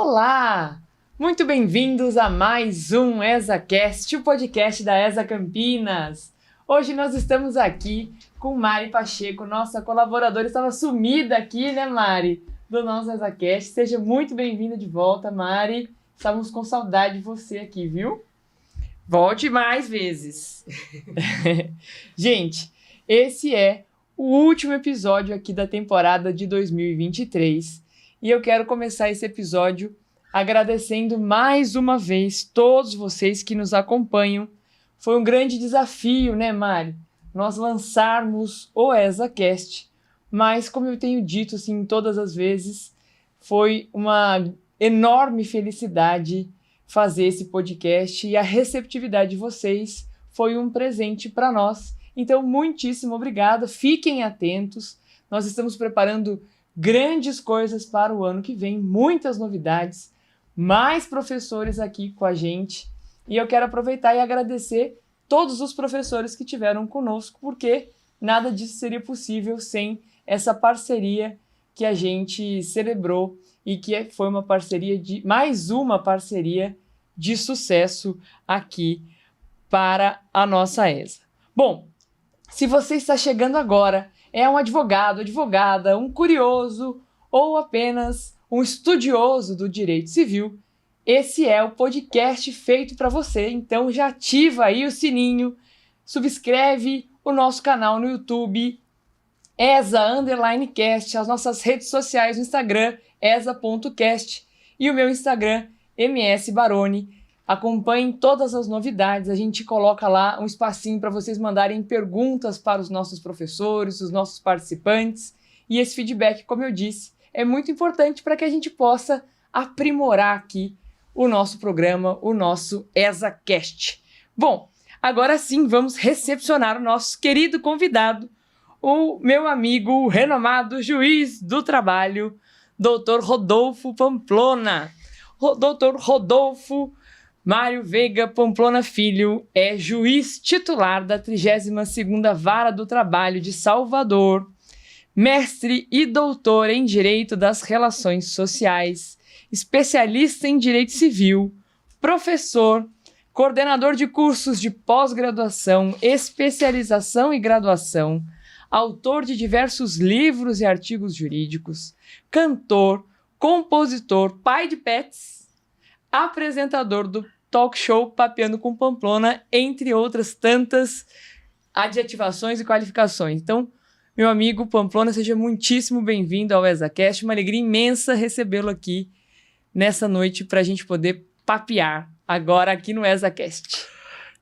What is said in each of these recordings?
Olá! Muito bem-vindos a mais um ESAcast, o podcast da ESA Campinas. Hoje nós estamos aqui com Mari Pacheco, nossa colaboradora. Estava sumida aqui, né, Mari? Do nosso ESAcast. Seja muito bem-vinda de volta, Mari. Estávamos com saudade de você aqui, viu? Volte mais vezes. Gente, esse é o último episódio aqui da temporada de 2023 e eu quero começar esse episódio agradecendo mais uma vez todos vocês que nos acompanham. Foi um grande desafio, né, Mari? Nós lançarmos o ESAcast, mas como eu tenho dito assim todas as vezes, foi uma enorme felicidade fazer esse podcast e a receptividade de vocês foi um presente para nós. Então, muitíssimo obrigada. Fiquem atentos. Nós estamos preparando grandes coisas para o ano que vem, muitas novidades, mais professores aqui com a gente. E eu quero aproveitar e agradecer todos os professores que tiveram conosco, porque nada disso seria possível sem essa parceria que a gente celebrou e que foi uma parceria mais uma parceria de sucesso aqui para a nossa ESA. Bom, se você está chegando agora, é um advogado, advogada, um curioso ou apenas um estudioso do direito civil, esse é o podcast feito para você. Então já ativa aí o sininho, subscreve o nosso canal no YouTube, ESA_cast, as nossas redes sociais no Instagram, esa.cast e o meu Instagram, msbaroni. Acompanhem todas as novidades, a gente coloca lá um espacinho para vocês mandarem perguntas para os nossos professores, os nossos participantes, e esse feedback, como eu disse, é muito importante para que a gente possa aprimorar aqui o nosso programa, o nosso ESAcast. Bom, agora sim vamos recepcionar o nosso querido convidado, o meu amigo, o renomado juiz do trabalho, Dr. Rodolfo Pamplona. Dr. Rodolfo Mário Veiga Pamplona Filho é juiz titular da 32ª Vara do Trabalho de Salvador, mestre e doutor em Direito das Relações Sociais, especialista em Direito Civil, professor, coordenador de cursos de pós-graduação, especialização e graduação, autor de diversos livros e artigos jurídicos, cantor, compositor, pai de pets, apresentador do talk show Papeando com Pamplona, entre outras tantas adjetivações e qualificações. Então, meu amigo Pamplona, seja muitíssimo bem-vindo ao ESAcast. Uma alegria imensa recebê-lo aqui nessa noite para a gente poder papear agora aqui no ESAcast.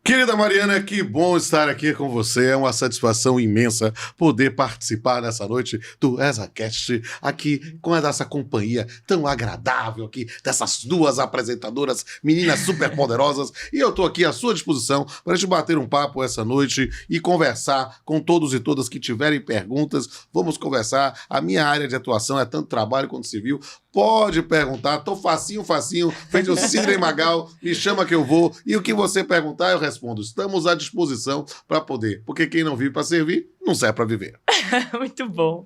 Querida Mariana, que bom estar aqui com você. É uma satisfação imensa poder participar nessa noite do ESAcast, aqui com essa companhia tão agradável aqui, dessas duas apresentadoras, meninas super poderosas. E eu estou aqui à sua disposição para a gente bater um papo essa noite e conversar com todos e todas que tiverem perguntas. Vamos conversar. A minha área de atuação é tanto trabalho quanto civil. Pode perguntar, tô facinho, feito o Sidney Magal, me chama que eu vou, e o que você perguntar eu respondo. Estamos à disposição para poder, porque quem não vive para servir, não serve para viver. Muito bom.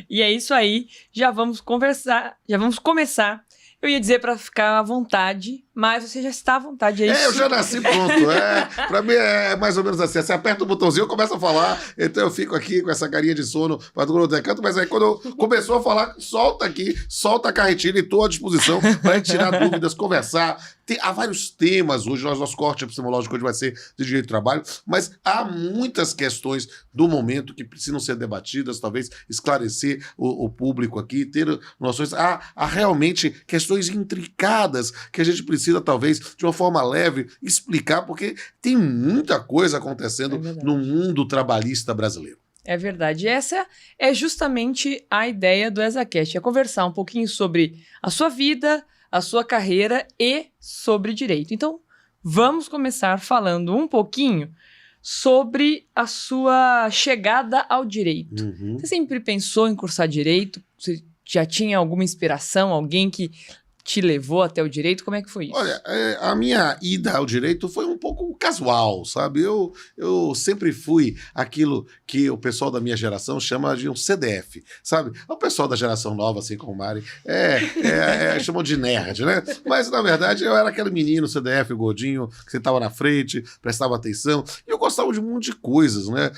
E é isso aí, já vamos conversar, já vamos começar. Eu ia dizer para ficar à vontade, mas você já está à vontade. Eu já nasci pronto. Para mim é mais ou menos assim. Você aperta o botãozinho, eu começo a falar, então eu fico aqui com essa carinha de sono para do canto, mas aí quando começou a falar, solta aqui, solta a carretilha e estou à disposição para tirar dúvidas, conversar. Há vários temas hoje, nosso corte epistemológico hoje vai ser de direito do trabalho, mas há muitas questões do momento que precisam ser debatidas, talvez esclarecer o público aqui, ter noções. Há realmente questões intricadas que a gente precisa, talvez, de uma forma leve, explicar, porque tem muita coisa acontecendo no mundo trabalhista brasileiro. É verdade. Essa é justamente a ideia do ESAcast, é conversar um pouquinho sobre a sua vida, a sua carreira e sobre direito. Então, vamos começar falando um pouquinho sobre a sua chegada ao direito. Você sempre pensou em cursar direito? Você já tinha alguma inspiração, alguém que te levou até o direito? Como é que foi isso? Olha, a minha ida ao direito foi um pouco casual, sabe? Eu sempre fui aquilo que o pessoal da minha geração chama de um CDF, sabe? O pessoal da geração nova, assim como o Mari, chamam de nerd, né? Mas, na verdade, eu era aquele menino CDF, gordinho, que sentava na frente, prestava atenção, e eu gostava de um monte de coisas, né?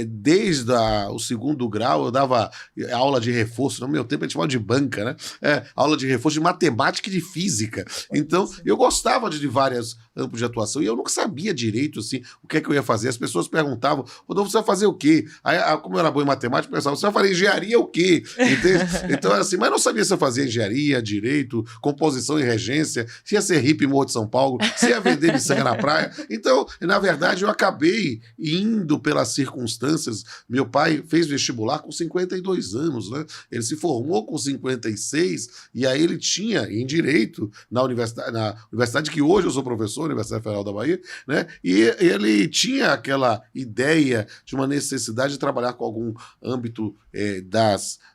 Desde o segundo grau, eu dava aula de reforço, no meu tempo a gente chamava de banca, né? Aula de reforço de matemática e de física. Então, eu gostava de várias amplos de atuação e eu nunca sabia direito, assim, o que é que eu ia fazer. As pessoas perguntavam, Rodolfo, você vai fazer o quê? Aí, como eu era bom em matemática, eu pensava, você vai fazer engenharia o quê? Entende? Então, era assim, mas eu não sabia se eu fazia engenharia, direito, composição e regência, se ia ser hippie em Morro de São Paulo, se ia vender miçanga na praia. Então, na verdade, eu acabei indo pelas circunstâncias. Meu pai fez vestibular com 52 anos, né? Ele se formou com 56 e aí ele tinha em direito na universidade que hoje eu sou professor, Universidade Federal da Bahia, né? E ele tinha aquela ideia de uma necessidade de trabalhar com algum âmbito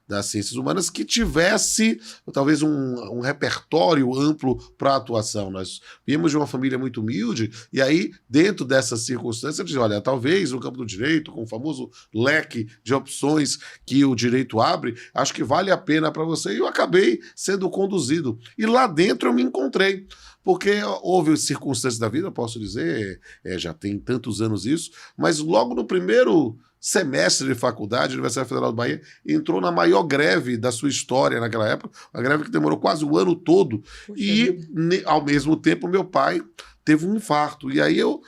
das ciências humanas que tivesse talvez um repertório amplo para atuação. Nós viemos de uma família muito humilde e aí, dentro dessas circunstâncias, eu disse, olha, talvez no campo do direito, com o famoso leque de opções que o direito abre, acho que vale a pena para você. E eu acabei sendo conduzido. E lá dentro eu me encontrei. Porque houve circunstâncias da vida, posso dizer, já tem tantos anos isso, mas logo no primeiro semestre de faculdade, a Universidade Federal da Bahia entrou na maior greve da sua história naquela época, uma greve que demorou quase o ano todo. Puxa vida. Ao mesmo tempo, meu pai teve um infarto. E aí eu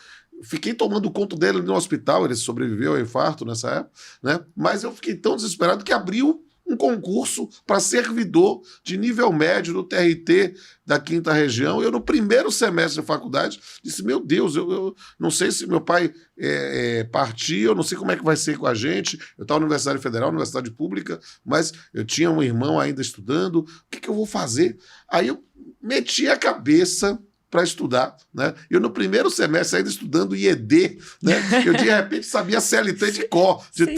fiquei tomando conta dele no hospital, ele sobreviveu ao infarto nessa época, né? Mas eu fiquei tão desesperado que abriu um concurso para servidor de nível médio no TRT da 5ª Região. Eu, no primeiro semestre da faculdade, disse, meu Deus, eu não sei se meu pai partiu, eu não sei como é que vai ser com a gente. Eu estava na Universidade Federal, Universidade Pública, mas eu tinha um irmão ainda estudando. O que eu vou fazer? Aí eu meti a cabeça para estudar, né? Eu no primeiro semestre ainda estudando IED, né? Eu de repente sabia CLT de cor, sem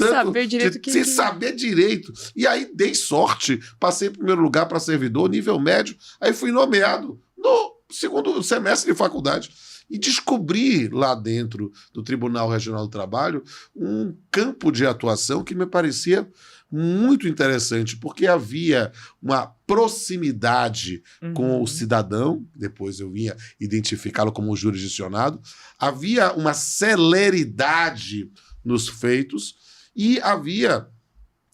saber direito. E aí dei sorte, passei em primeiro lugar para servidor, nível médio, aí fui nomeado no segundo semestre de faculdade. E descobri lá dentro do Tribunal Regional do Trabalho um campo de atuação que me parecia muito interessante, porque havia uma proximidade com o cidadão, depois eu vinha identificá-lo como jurisdicionado, havia uma celeridade nos feitos e havia,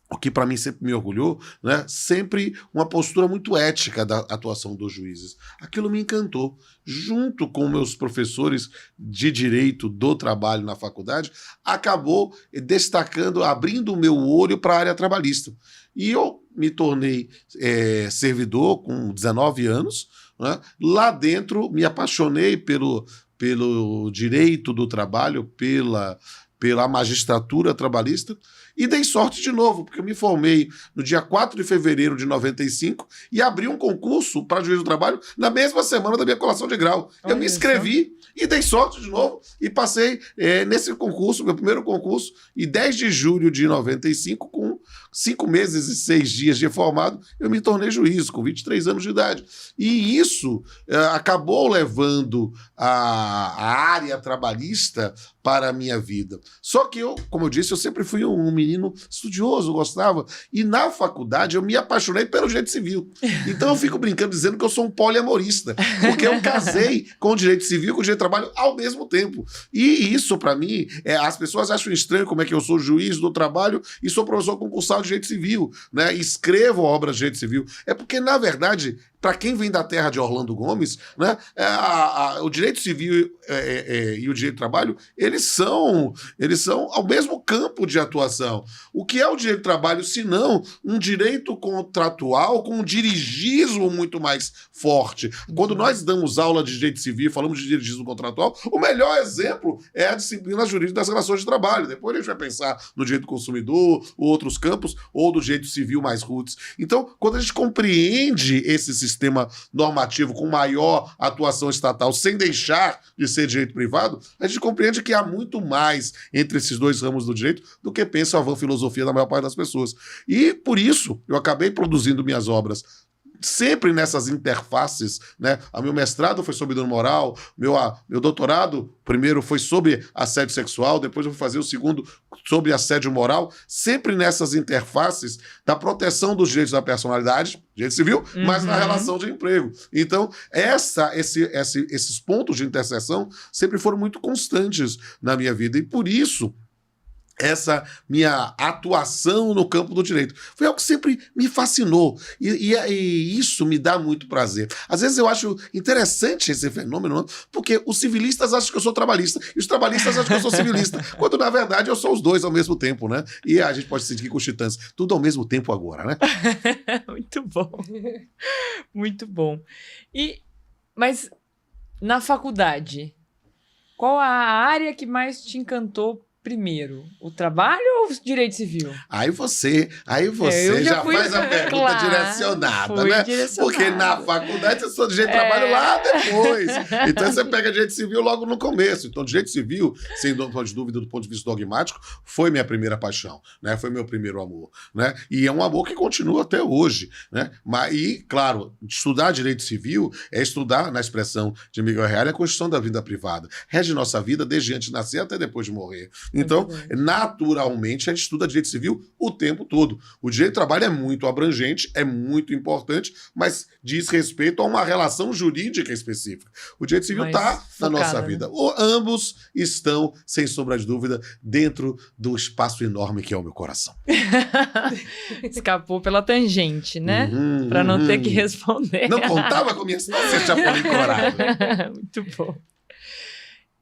o que para mim sempre me orgulhou, né, sempre uma postura muito ética da atuação dos juízes. Aquilo me encantou. Junto com meus professores de direito do trabalho na faculdade, acabou destacando, abrindo o meu olho para a área trabalhista. E eu me tornei servidor com 19 anos, né? Lá dentro me apaixonei pelo direito do trabalho, pela magistratura trabalhista, e dei sorte de novo, porque eu me formei no dia 4 de fevereiro de 95 e abri um concurso para juiz do trabalho na mesma semana da minha colação de grau. Eu me inscrevi e dei sorte de novo e passei nesse concurso, meu primeiro concurso, e 10 de julho de 95, com 5 meses e 6 dias de formado, eu me tornei juiz, com 23 anos de idade. E isso acabou levando a área trabalhista para a minha vida. Só que eu, como eu disse, eu sempre fui um menino estudioso, gostava. E na faculdade eu me apaixonei pelo direito civil. Então eu fico brincando dizendo que eu sou um poliamorista, porque eu casei com o direito civil e com o direito do trabalho ao mesmo tempo. E isso, para mim, as pessoas acham estranho como é que eu sou juiz do trabalho e sou professor concursado de direito civil, né? Escrevo obras de direito civil. É porque, na verdade, para quem vem da terra de Orlando Gomes, né, o direito civil e o direito do trabalho, eles são ao mesmo campo de atuação. O que é o direito do trabalho, se não um direito contratual com um dirigismo muito mais forte? Quando nós damos aula de direito civil e falamos de dirigismo contratual, o melhor exemplo é a disciplina jurídica das relações de trabalho. Depois a gente vai pensar no direito do consumidor, ou outros campos, ou do direito civil mais roots. Então, quando a gente compreende esse sistema normativo com maior atuação estatal, sem deixar de ser direito privado, a gente compreende que há muito mais entre esses dois ramos do direito do que pensa a vã filosofia da maior parte das pessoas. E, por isso, eu acabei produzindo minhas obras sempre nessas interfaces, né? O meu mestrado foi sobre dano moral, meu doutorado, primeiro foi sobre assédio sexual, depois eu fui fazer o segundo sobre assédio moral, sempre nessas interfaces da proteção dos direitos da personalidade, direito civil, mas na relação de emprego. Então, esses pontos de interseção sempre foram muito constantes na minha vida, e por isso essa minha atuação no campo do direito foi algo que sempre me fascinou, e isso me dá muito prazer. Às vezes eu acho interessante esse fenômeno, porque os civilistas acham que eu sou trabalhista e os trabalhistas acham que eu sou civilista, quando na verdade eu sou os dois ao mesmo tempo, né? E a gente pode se sentir com titãs, tudo ao mesmo tempo agora, né? Muito bom. Muito bom. Mas na faculdade, qual a área que mais te encantou primeiro? O trabalho ou o direito civil? Aí você já faz a pergunta direcionada, né? Porque na faculdade você estuda direito de trabalho lá depois. Então você pega direito civil logo no começo. Então direito civil, sem dúvida, do ponto de vista dogmático, foi minha primeira paixão, né? Foi meu primeiro amor, né? E é um amor que continua até hoje, né? E, claro, estudar direito civil é estudar, na expressão de Miguel Reale, a Constituição da vida privada. Rege nossa vida desde antes de nascer até depois de morrer. Então, naturalmente, a gente estuda direito civil o tempo todo. O direito do trabalho é muito abrangente, é muito importante, mas diz respeito a uma relação jurídica específica. O direito civil está na nossa vida. Ambos estão, sem sombra de dúvida, dentro do espaço enorme que é o meu coração. Escapou pela tangente, né? Para não ter que responder. Não contava com minha ciência Chapolin Colorado. Muito bom.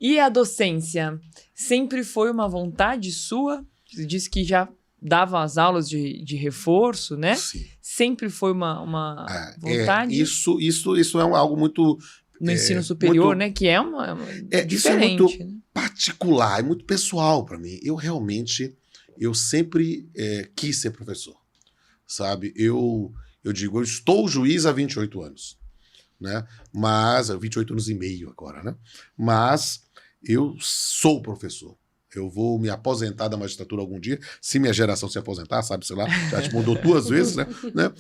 E a docência sempre foi uma vontade sua? Você disse que já dava as aulas de reforço, né? Sim. Sempre foi uma vontade? Isso é algo muito... No ensino superior, muito, né? Que é uma diferente. Isso é muito particular, é muito pessoal para mim. Eu sempre quis ser professor, sabe? Eu digo, eu estou juiz há 28 anos, né? Mas, 28 anos e meio agora, né? Mas eu sou professor. Eu vou me aposentar da magistratura algum dia, se minha geração se aposentar, sabe, sei lá, já te mudou 2 vezes, né?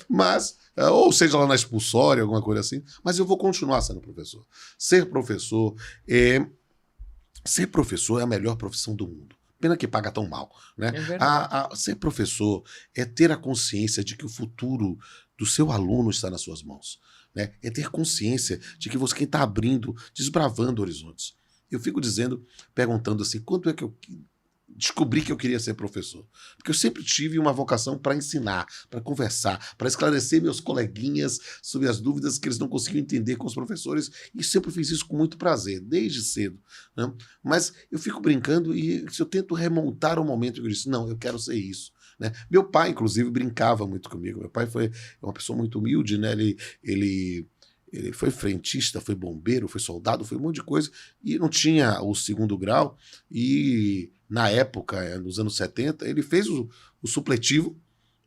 Mas, ou seja lá na expulsória, alguma coisa assim, mas eu vou continuar sendo professor. Ser professor é a melhor profissão do mundo. Pena que paga tão mal, né? Ser professor é ter a consciência de que o futuro do seu aluno está nas suas mãos, né? É ter consciência de que você quem está abrindo, desbravando horizontes. Eu fico perguntando assim, quanto é que eu descobri que eu queria ser professor? Porque eu sempre tive uma vocação para ensinar, para conversar, para esclarecer meus coleguinhas sobre as dúvidas que eles não conseguiam entender com os professores, e sempre fiz isso com muito prazer, desde cedo, né? Mas eu fico brincando e se eu tento remontar o momento que eu disse, não, eu quero ser isso, né? Meu pai, inclusive, brincava muito comigo. Meu pai foi uma pessoa muito humilde, né? Ele foi frentista, foi bombeiro, foi soldado, foi um monte de coisa, e não tinha o 2º grau, e na época, nos anos 70, ele fez o supletivo,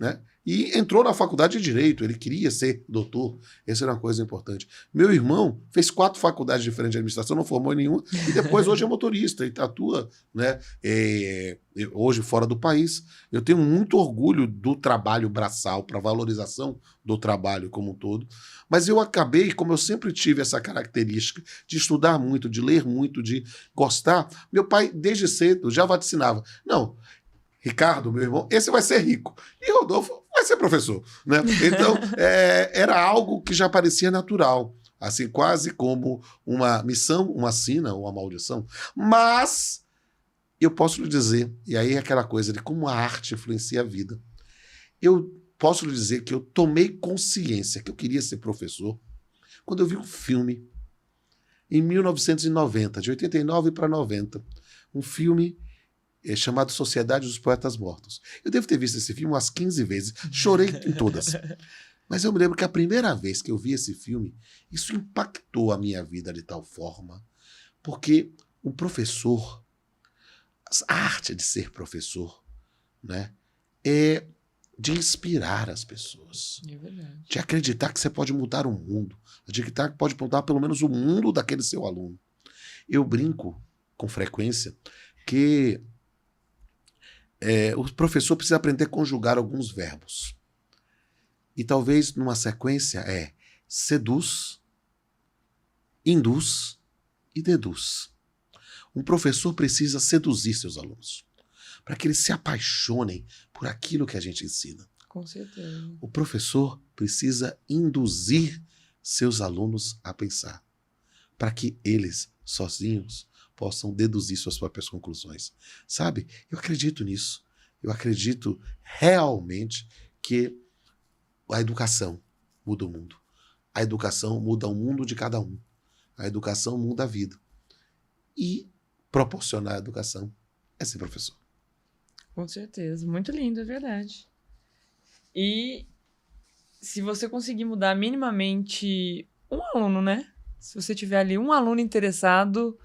né? E entrou na faculdade de Direito, ele queria ser doutor, essa era uma coisa importante. Meu irmão fez 4 faculdades diferentes de administração, não formou em nenhuma, e depois hoje é motorista, e atua, né, hoje fora do país. Eu tenho muito orgulho do trabalho braçal, para valorização do trabalho como um todo, mas eu acabei, como eu sempre tive essa característica de estudar muito, de ler muito, de gostar, meu pai desde cedo já vaticinava, não, Ricardo, meu irmão, esse vai ser rico. E Rodolfo vai ser professor, né? Então, era algo que já parecia natural. Assim, quase como uma missão, uma sina, uma maldição. Mas, eu posso lhe dizer, e aí é aquela coisa de como a arte influencia a vida. Eu posso lhe dizer que eu tomei consciência que eu queria ser professor quando eu vi um filme em 1990, de 89 para 90. Um filme chamado Sociedade dos Poetas Mortos. Eu devo ter visto esse filme umas 15 vezes. Chorei em todas. Mas eu me lembro que a primeira vez que eu vi esse filme, isso impactou a minha vida de tal forma, porque o professor, a arte de ser professor, né, é de inspirar as pessoas. É verdade. De acreditar que você pode mudar o mundo. De acreditar que pode mudar pelo menos o mundo daquele seu aluno. Eu brinco com frequência que o professor precisa aprender a conjugar alguns verbos. E talvez numa sequência seduz, induz e deduz. Um professor precisa seduzir seus alunos, para que eles se apaixonem por aquilo que a gente ensina. Com certeza. O professor precisa induzir seus alunos a pensar, para que eles, sozinhos, possam deduzir suas próprias conclusões. Sabe? Eu acredito nisso. Eu acredito realmente que a educação muda o mundo. A educação muda o mundo de cada um. A educação muda a vida. E proporcionar a educação é ser professor. Com certeza. Muito lindo, é verdade. E se você conseguir mudar minimamente um aluno, né? Se você tiver ali um aluno interessado,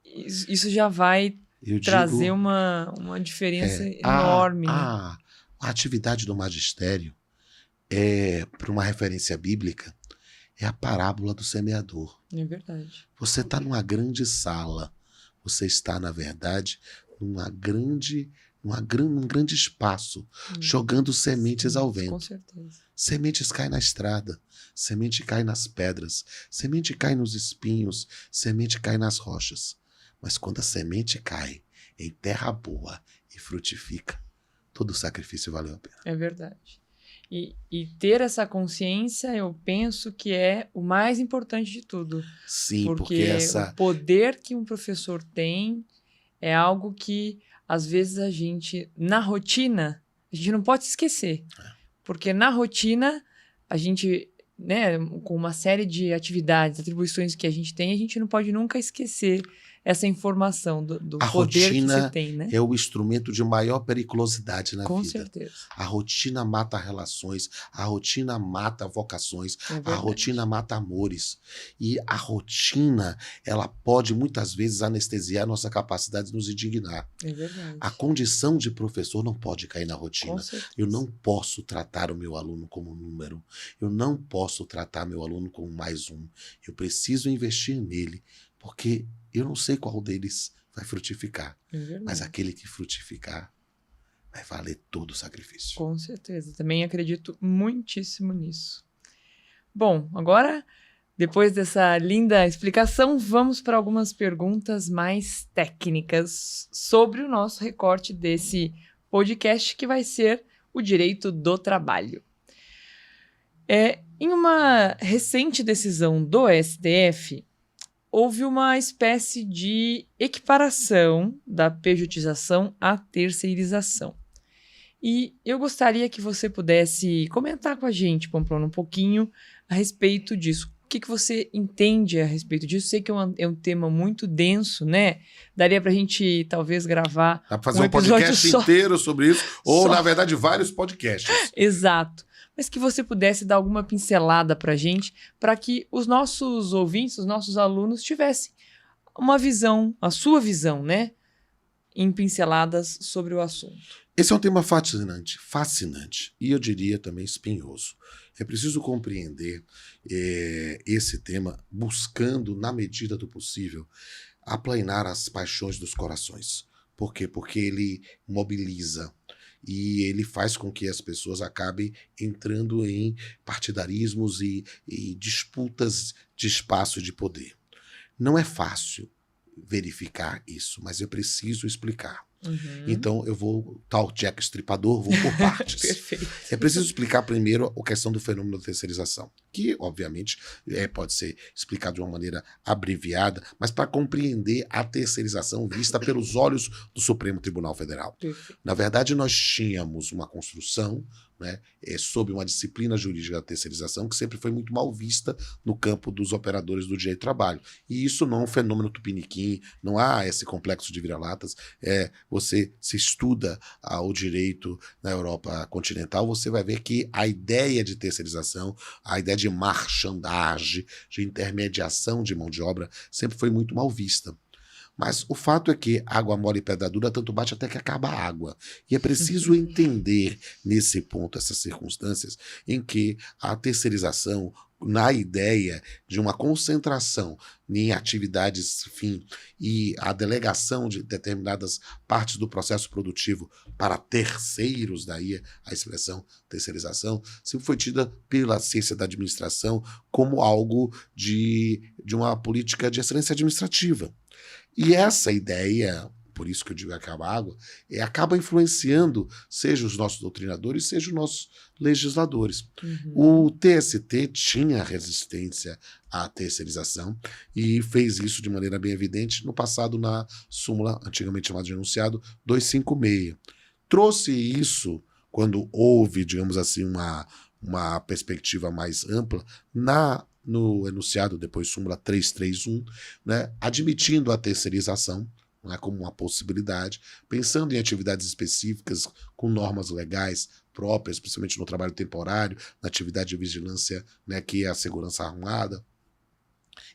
isso já vai trazer uma diferença enorme. A atividade do magistério, para uma referência bíblica, é a parábola do semeador. É verdade. Você está numa grande sala. Você está, na verdade, num grande espaço, jogando sementes ao vento. Com certeza. Sementes caem na estrada, semente cai nas pedras, semente cai nos espinhos, semente cai nas rochas. Mas quando a semente cai em terra boa e frutifica, todo o sacrifício valeu a pena. É verdade. E ter essa consciência, eu penso que é o mais importante de tudo. Sim, porque o poder que um professor tem é algo que, às vezes, a gente, na rotina, a gente não pode esquecer. Porque na rotina, a gente, né, com uma série de atividades, atribuições que a gente não pode nunca esquecer essa informação do poder que você tem, né? É o instrumento de maior periculosidade na vida. Com certeza. A rotina mata relações, a rotina mata vocações, a rotina mata amores. E a rotina, ela pode muitas vezes anestesiar nossa capacidade de nos indignar. É verdade. A condição de professor não pode cair na rotina. Com certeza. Eu não posso tratar o meu aluno como número. Eu não posso tratar meu aluno como mais um. Eu preciso investir nele, porque eu não sei qual deles vai frutificar. Mas aquele que frutificar vai valer todo o sacrifício. Com certeza. Também acredito muitíssimo nisso. Bom, agora, depois dessa linda explicação, vamos para algumas perguntas mais técnicas sobre o nosso recorte desse podcast, que vai ser o direito do trabalho. Em uma recente decisão do STF, houve uma espécie de equiparação da pejotização à terceirização. E eu gostaria que você pudesse comentar com a gente, Pamplona, um pouquinho a respeito disso. O que você entende a respeito disso? Sei que é um tema muito denso, né? Daria pra gente, talvez, gravar Dá pra fazer um podcast inteiro sobre isso, ou, na verdade, vários podcasts. Exato. Mas que você pudesse dar alguma pincelada pra gente, para que os nossos ouvintes, os nossos alunos, tivessem uma visão, a sua visão, né? Em pinceladas sobre o assunto. Esse é um tema fascinante, e eu diria também espinhoso. É preciso compreender esse tema buscando, na medida do possível, aplanar as paixões dos corações. Por quê? Porque ele mobiliza e ele faz com que as pessoas acabem entrando em partidarismos e disputas de espaço de poder. Não é fácil verificar isso, mas eu preciso explicar. Então, eu vou, tal Jack Estripador, vou por partes. Perfeito. É preciso explicar primeiro a questão do fenômeno da terceirização, que, obviamente, pode ser explicado de uma maneira abreviada, mas para compreender a terceirização vista pelos olhos do Supremo Tribunal Federal. Perfeito. Na verdade, nós tínhamos uma construção, né, sob uma disciplina jurídica da terceirização que sempre foi muito mal vista no campo dos operadores do direito do trabalho. E isso não é um fenômeno tupiniquim, não há esse complexo de vira-latas. Você se estuda o direito na Europa continental, você vai ver que a ideia de terceirização, a ideia de marchandagem, de intermediação de mão de obra, sempre foi muito mal vista. Mas o fato é que água mole e pedra dura tanto bate até que acaba a água. E é preciso entender nesse ponto essas circunstâncias em que a terceirização, na ideia de uma concentração em atividades fim e a delegação de determinadas partes do processo produtivo para terceiros, daí a expressão terceirização, sempre foi tida pela ciência da administração como algo de uma política de excelência administrativa. E essa ideia, por isso que eu digo acaba a água, acaba influenciando, seja os nossos doutrinadores, seja os nossos legisladores. O TST tinha resistência à terceirização e fez isso de maneira bem evidente no passado na súmula, antigamente chamada de enunciado, 256. Trouxe isso quando houve, digamos assim, uma perspectiva mais ampla no enunciado, depois súmula 331, né, admitindo a terceirização, né, como uma possibilidade, pensando em atividades específicas com normas legais próprias, principalmente no trabalho temporário, na atividade de vigilância, né, que é a segurança armada,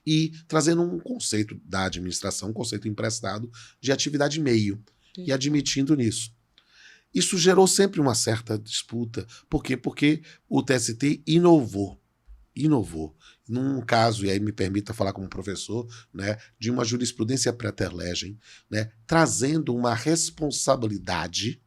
e trazendo um conceito da administração, um conceito emprestado de atividade meio, e admitindo nisso. Isso gerou sempre uma certa disputa. Por quê? Porque o TST inovou. Num caso, e aí me permita falar como professor, né, de uma jurisprudência preterlegem, né, trazendo uma responsabilidade,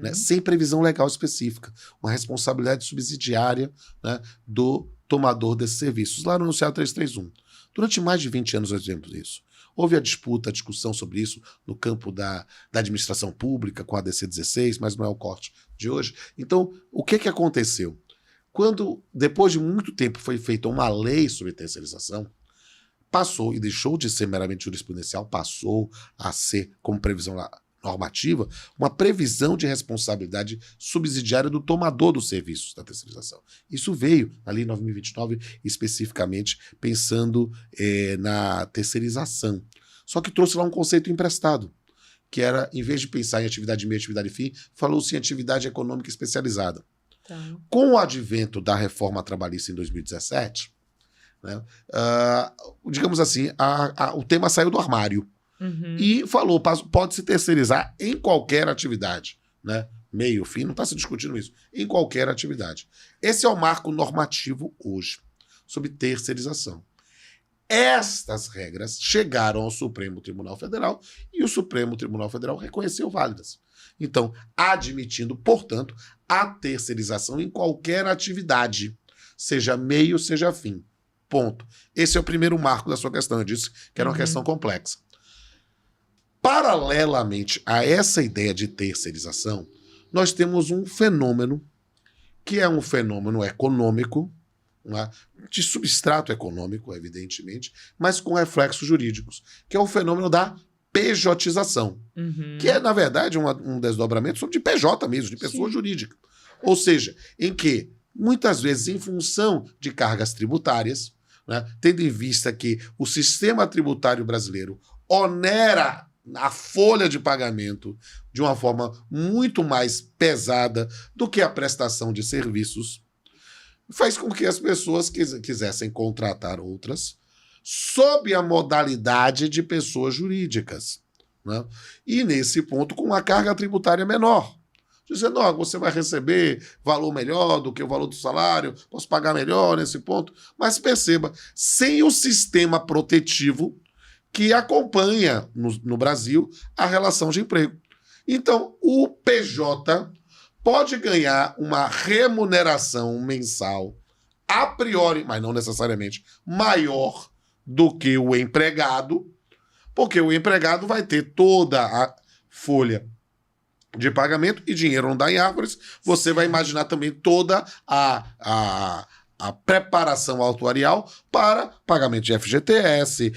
né, sem previsão legal específica, uma responsabilidade subsidiária, né, do tomador desses serviços, lá no enunciado 331. Durante mais de 20 anos nós vimos isso. Houve a discussão sobre isso no campo da administração pública, com a DC 16, mas não é o corte de hoje. Então, o que aconteceu? Quando, depois de muito tempo, foi feita uma lei sobre terceirização, passou e deixou de ser meramente jurisprudencial, passou a ser, como previsão normativa, uma previsão de responsabilidade subsidiária do tomador dos serviços da terceirização. Isso veio ali em 2029, especificamente pensando na terceirização. Só que trouxe lá um conceito emprestado, que era, em vez de pensar em atividade meio e atividade fim, falou-se em atividade econômica especializada. Com o advento da reforma trabalhista em 2017, né, digamos assim, o tema saiu do armário e falou, pode-se terceirizar em qualquer atividade, né? Meio, fim, não está se discutindo isso, em qualquer atividade. Esse é o marco normativo hoje, sobre terceirização. Estas regras chegaram ao Supremo Tribunal Federal e o Supremo Tribunal Federal reconheceu válidas. Então, admitindo, portanto, a terceirização em qualquer atividade, seja meio, seja fim. Ponto. Esse é o primeiro marco da sua questão. Eu disse que era uma questão complexa. Paralelamente a essa ideia de terceirização, nós temos um fenômeno, que é um fenômeno econômico, né, de substrato econômico, evidentemente, mas com reflexos jurídicos, que é o fenômeno da pejotização, que é, na verdade, um desdobramento sobre de PJ mesmo, de pessoa jurídica. Ou seja, em que, muitas vezes, em função de cargas tributárias, né, tendo em vista que o sistema tributário brasileiro onera a folha de pagamento de uma forma muito mais pesada do que a prestação de serviços, faz com que as pessoas quisessem contratar outras sob a modalidade de pessoas jurídicas, né? E, nesse ponto, com uma carga tributária menor. Dizendo, você vai receber valor melhor do que o valor do salário, posso pagar melhor nesse ponto. Mas perceba, sem o sistema protetivo que acompanha no Brasil a relação de emprego. Então, o PJ pode ganhar uma remuneração mensal a priori, mas não necessariamente, maior do que o empregado, porque o empregado vai ter toda a folha de pagamento e dinheiro não dá em árvores. Você vai imaginar também toda a preparação autuarial para pagamento de FGTS,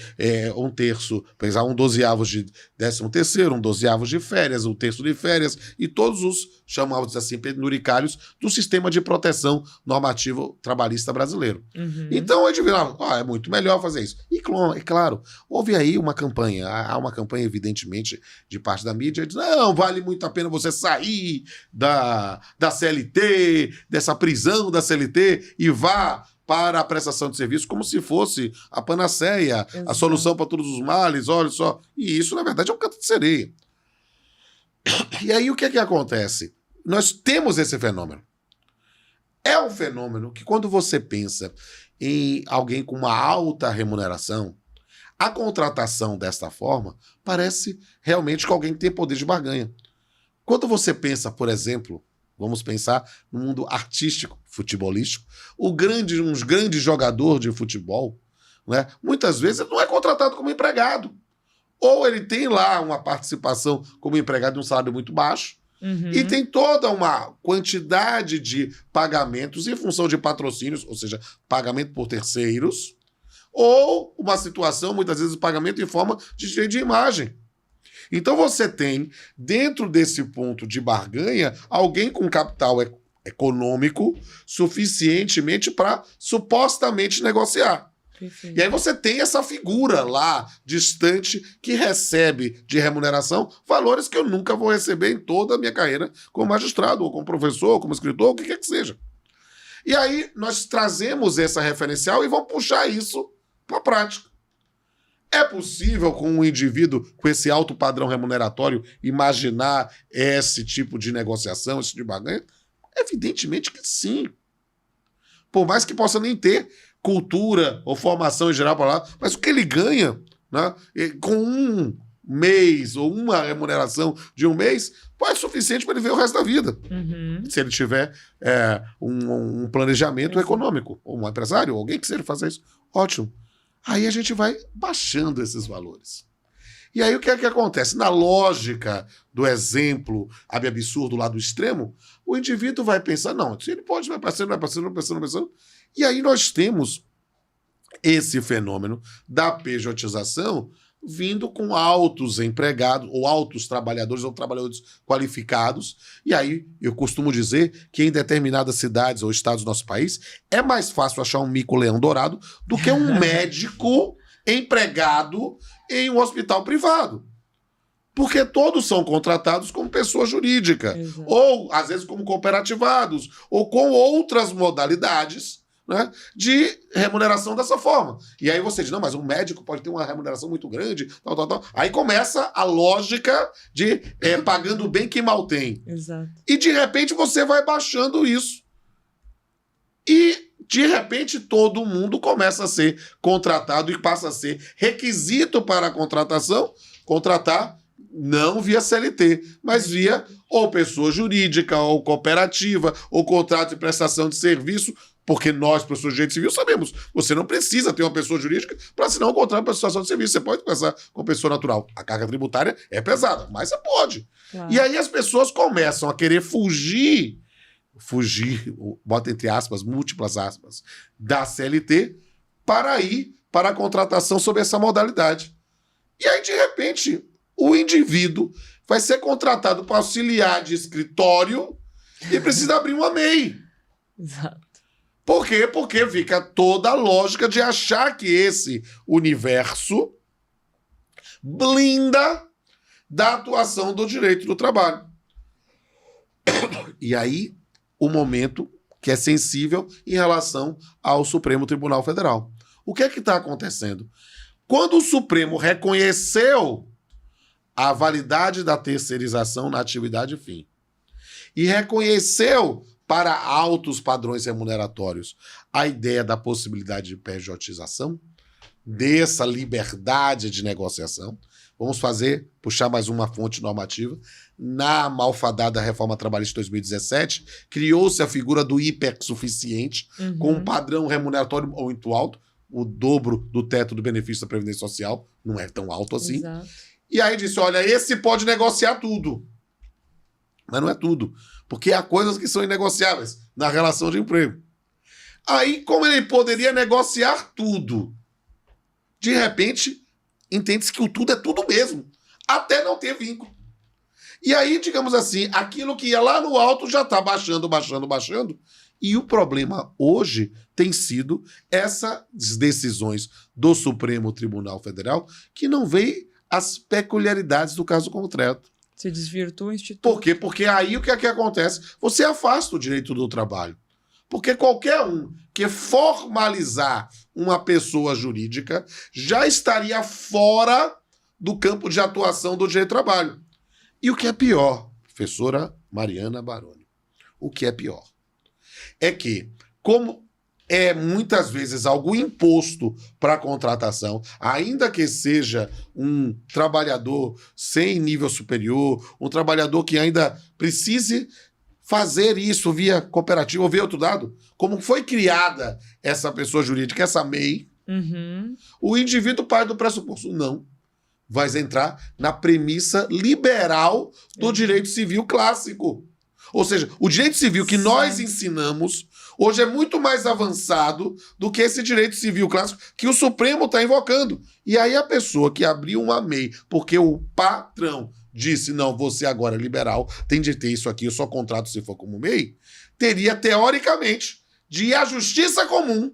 um terço, pensar um dozeavos de 13º, um dozeavos de férias, um terço de férias e todos os, chamados assim, penduricários do sistema de proteção normativo trabalhista brasileiro. Então, a gente vê, é muito melhor fazer isso. E, claro, houve aí uma campanha, há uma campanha, evidentemente, de parte da mídia, de não, vale muito a pena você sair da CLT, dessa prisão da CLT, e vá para a prestação de serviço como se fosse a panaceia, Exato. a solução para todos os males, olha só. E isso, na verdade, é um canto de sereia. E aí, o que é que acontece? Nós temos esse fenômeno. É um fenômeno que, quando você pensa em alguém com uma alta remuneração, a contratação desta forma parece realmente que alguém tem poder de barganha. Quando você pensa, por exemplo, vamos pensar no mundo artístico, futebolístico, um grande jogador de futebol, né, muitas vezes ele não é contratado como empregado. Ou ele tem lá uma participação como empregado de um salário muito baixo, e tem toda uma quantidade de pagamentos em função de patrocínios, ou seja, pagamento por terceiros, ou uma situação, muitas vezes, pagamento em forma de direito de imagem. Então você tem, dentro desse ponto de barganha, alguém com capital econômico suficientemente para supostamente negociar. Perfeito. E aí você tem essa figura lá, distante, que recebe de remuneração valores que eu nunca vou receber em toda a minha carreira como magistrado, ou como professor, ou como escritor, o que quer que seja. E aí nós trazemos essa referencial e vamos puxar isso para a prática. É possível, com um indivíduo com esse alto padrão remuneratório, imaginar esse tipo de negociação, esse tipo de barganha? Evidentemente que sim. Por mais que possa nem ter cultura ou formação em geral para lá, mas o que ele ganha, né, com um mês ou uma remuneração de um mês, é suficiente para ele ver o resto da vida. Se ele tiver um planejamento econômico, ou um empresário, ou alguém que seja fazer isso, ótimo. Aí a gente vai baixando esses valores. E aí o que é que acontece? Na lógica do exemplo absurdo lá do extremo, o indivíduo vai pensar, não, se ele pode, vai passando. E aí nós temos esse fenômeno da pejotização vindo com altos empregados, ou altos trabalhadores, ou trabalhadores qualificados. E aí eu costumo dizer que em determinadas cidades ou estados do nosso país é mais fácil achar um mico-leão dourado do que um médico empregado em um hospital privado. Porque todos são contratados como pessoa jurídica, Exato. ou às vezes como cooperativados, ou com outras modalidades, né, de remuneração dessa forma. E aí você diz, não, mas um médico pode ter uma remuneração muito grande, tal. Aí começa a lógica de pagando bem quem mal tem. Exato. E de repente você vai baixando isso. E de repente todo mundo começa a ser contratado e passa a ser requisito para a contratação, contratar não via CLT, mas via ou pessoa jurídica, ou cooperativa, ou contrato de prestação de serviço, porque nós, professores de direito civil, sabemos, você não precisa ter uma pessoa jurídica para assinar um contrato de prestação de serviço. Você pode começar com pessoa natural. A carga tributária é pesada, mas você pode. Claro. E aí as pessoas começam a querer fugir, bota entre aspas, múltiplas aspas, da CLT, para ir para a contratação sob essa modalidade. E aí, de repente, o indivíduo vai ser contratado para auxiliar de escritório e precisa abrir uma MEI. Exato. Por quê? Porque fica toda a lógica de achar que esse universo blinda da atuação do direito do trabalho. E aí, o momento que é sensível em relação ao Supremo Tribunal Federal. O que é que está acontecendo? Quando o Supremo reconheceu a validade da terceirização na atividade fim e reconheceu para altos padrões remuneratórios a ideia da possibilidade de pejotização, dessa liberdade de negociação, vamos puxar mais uma fonte normativa. Na malfadada reforma trabalhista de 2017, criou-se a figura do hipersuficiente, com um padrão remuneratório muito alto, o dobro do teto do benefício da Previdência Social, não é tão alto assim. Exato. E aí disse, olha, esse pode negociar tudo. Mas não é tudo, porque há coisas que são inegociáveis na relação de emprego. Aí, como ele poderia negociar tudo? De repente, entende-se que o tudo é tudo mesmo, até não ter vínculo. E aí, digamos assim, aquilo que ia lá no alto já está baixando. E o problema hoje tem sido essas decisões do Supremo Tribunal Federal que não veem as peculiaridades do caso concreto. Se desvirtua o instituto. Por quê? Porque aí o que é que acontece? Você afasta o direito do trabalho. Porque qualquer um que formalizar uma pessoa jurídica já estaria fora do campo de atuação do direito do trabalho. E o que é pior, professora Mariana Baroni, o que é pior é que, como é muitas vezes algo imposto para a contratação, ainda que seja um trabalhador sem nível superior, um trabalhador que ainda precise fazer isso via cooperativa ou via outro dado, como foi criada essa pessoa jurídica, essa MEI, o indivíduo parte do pressuposto, não, vai entrar na premissa liberal do direito civil clássico. Ou seja, o direito civil que nós ensinamos hoje é muito mais avançado do que esse direito civil clássico que o Supremo está invocando. E aí a pessoa que abriu uma MEI porque o patrão disse, não, você agora é liberal, tem de ter isso aqui, eu só contrato se for como MEI, teria, teoricamente, de ir à justiça comum,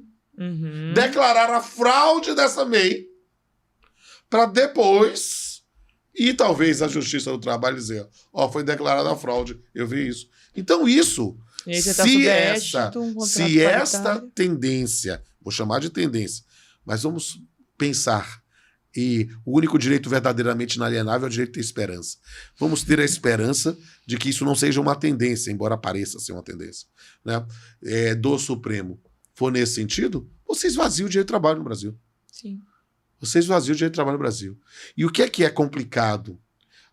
declarar a fraude dessa MEI, para depois... E talvez a Justiça do Trabalho dizer, ó, foi declarada a fraude, eu vi isso. Então isso, se esta tendência, vou chamar de tendência, mas vamos pensar, e o único direito verdadeiramente inalienável é o direito de ter esperança. Vamos ter a esperança de que isso não seja uma tendência, embora pareça ser uma tendência, né? Do Supremo. For nesse sentido, você esvazia o direito de trabalho no Brasil. Sim. Você esvazia o direito de trabalho no Brasil. E o que é complicado?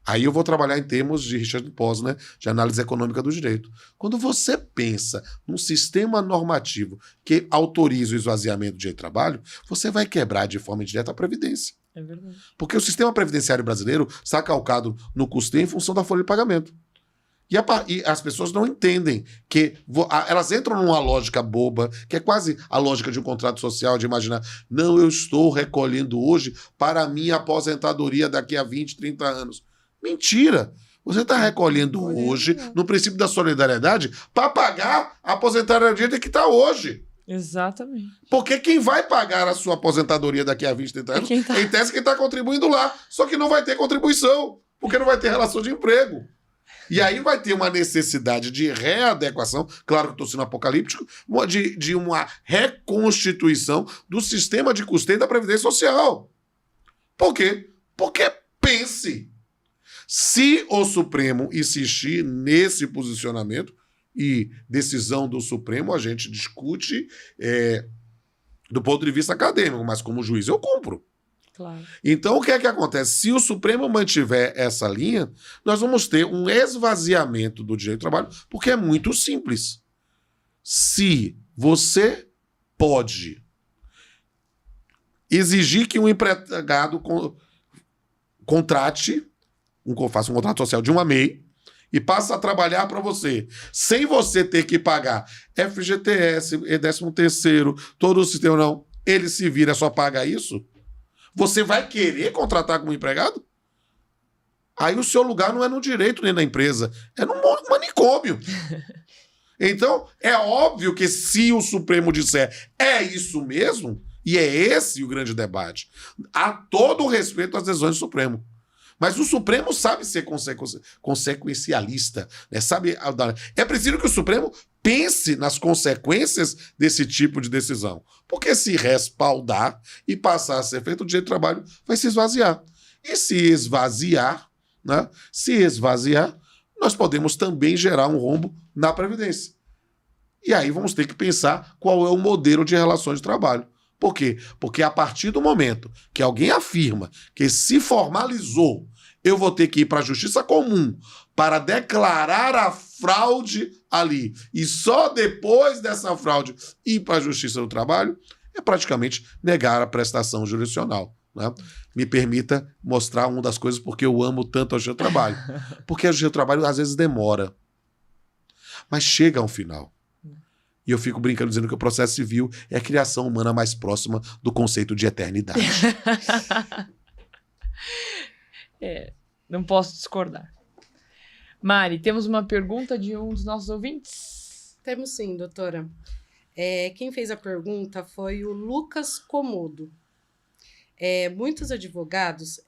Aí eu vou trabalhar em termos de Richard Posner, de análise econômica do direito. Quando você pensa num sistema normativo que autoriza o esvaziamento do direito de trabalho, você vai quebrar de forma indireta a Previdência. É verdade. Porque o sistema previdenciário brasileiro está calcado no custeio em função da folha de pagamento. E as pessoas não entendem que elas entram numa lógica boba, que é quase a lógica de um contrato social, de imaginar, não, eu estou recolhendo hoje para a minha aposentadoria daqui a 20, 30 anos. Mentira! Você está recolhendo hoje, no princípio da solidariedade, para pagar a aposentadoria que está hoje. Exatamente. Porque quem vai pagar a sua aposentadoria daqui a 20, 30 anos, em tese quem está contribuindo lá. Só que não vai ter contribuição, porque não vai ter relação de emprego. E aí vai ter uma necessidade de readequação, claro que estou sendo apocalíptico, de uma reconstituição do sistema de custeio da Previdência Social. Por quê? Porque pense, se o Supremo insistir nesse posicionamento, e decisão do Supremo a gente discute do ponto de vista acadêmico, mas como juiz eu cumpro. Claro. Então, o que é que acontece? Se o Supremo mantiver essa linha, nós vamos ter um esvaziamento do direito do trabalho, porque é muito simples. Se você pode exigir que um empregado faça um contrato social de uma MEI e passe a trabalhar para você, sem você ter que pagar FGTS, 13º, todo o sistema, não, ele se vira, só paga isso, você vai querer contratar como empregado? Aí o seu lugar não é no direito nem na empresa, é no manicômio. Então, é óbvio que se o Supremo disser é isso mesmo, e é esse o grande debate, há todo o respeito às decisões do Supremo. Mas o Supremo sabe ser consequencialista, né? É preciso que o Supremo pense nas consequências desse tipo de decisão. Porque se respaldar e passar a ser feito, o direito do trabalho vai se esvaziar. E se esvaziar, né? Nós podemos também gerar um rombo na Previdência. E aí vamos ter que pensar qual é o modelo de relações de trabalho. Por quê? Porque a partir do momento que alguém afirma que se formalizou, eu vou ter que ir para a justiça comum para declarar a fraude ali e só depois dessa fraude ir para a justiça do trabalho, é praticamente negar a prestação jurisdicional. Né? Me permita mostrar uma das coisas porque eu amo tanto a justiça do trabalho. Porque a justiça do trabalho às vezes demora, mas chega ao final. E eu fico brincando dizendo que o processo civil é a criação humana mais próxima do conceito de eternidade. Não posso discordar. Mari, temos uma pergunta de um dos nossos ouvintes? Temos sim, doutora. Quem fez a pergunta foi o Lucas Comodo. Muitos advogados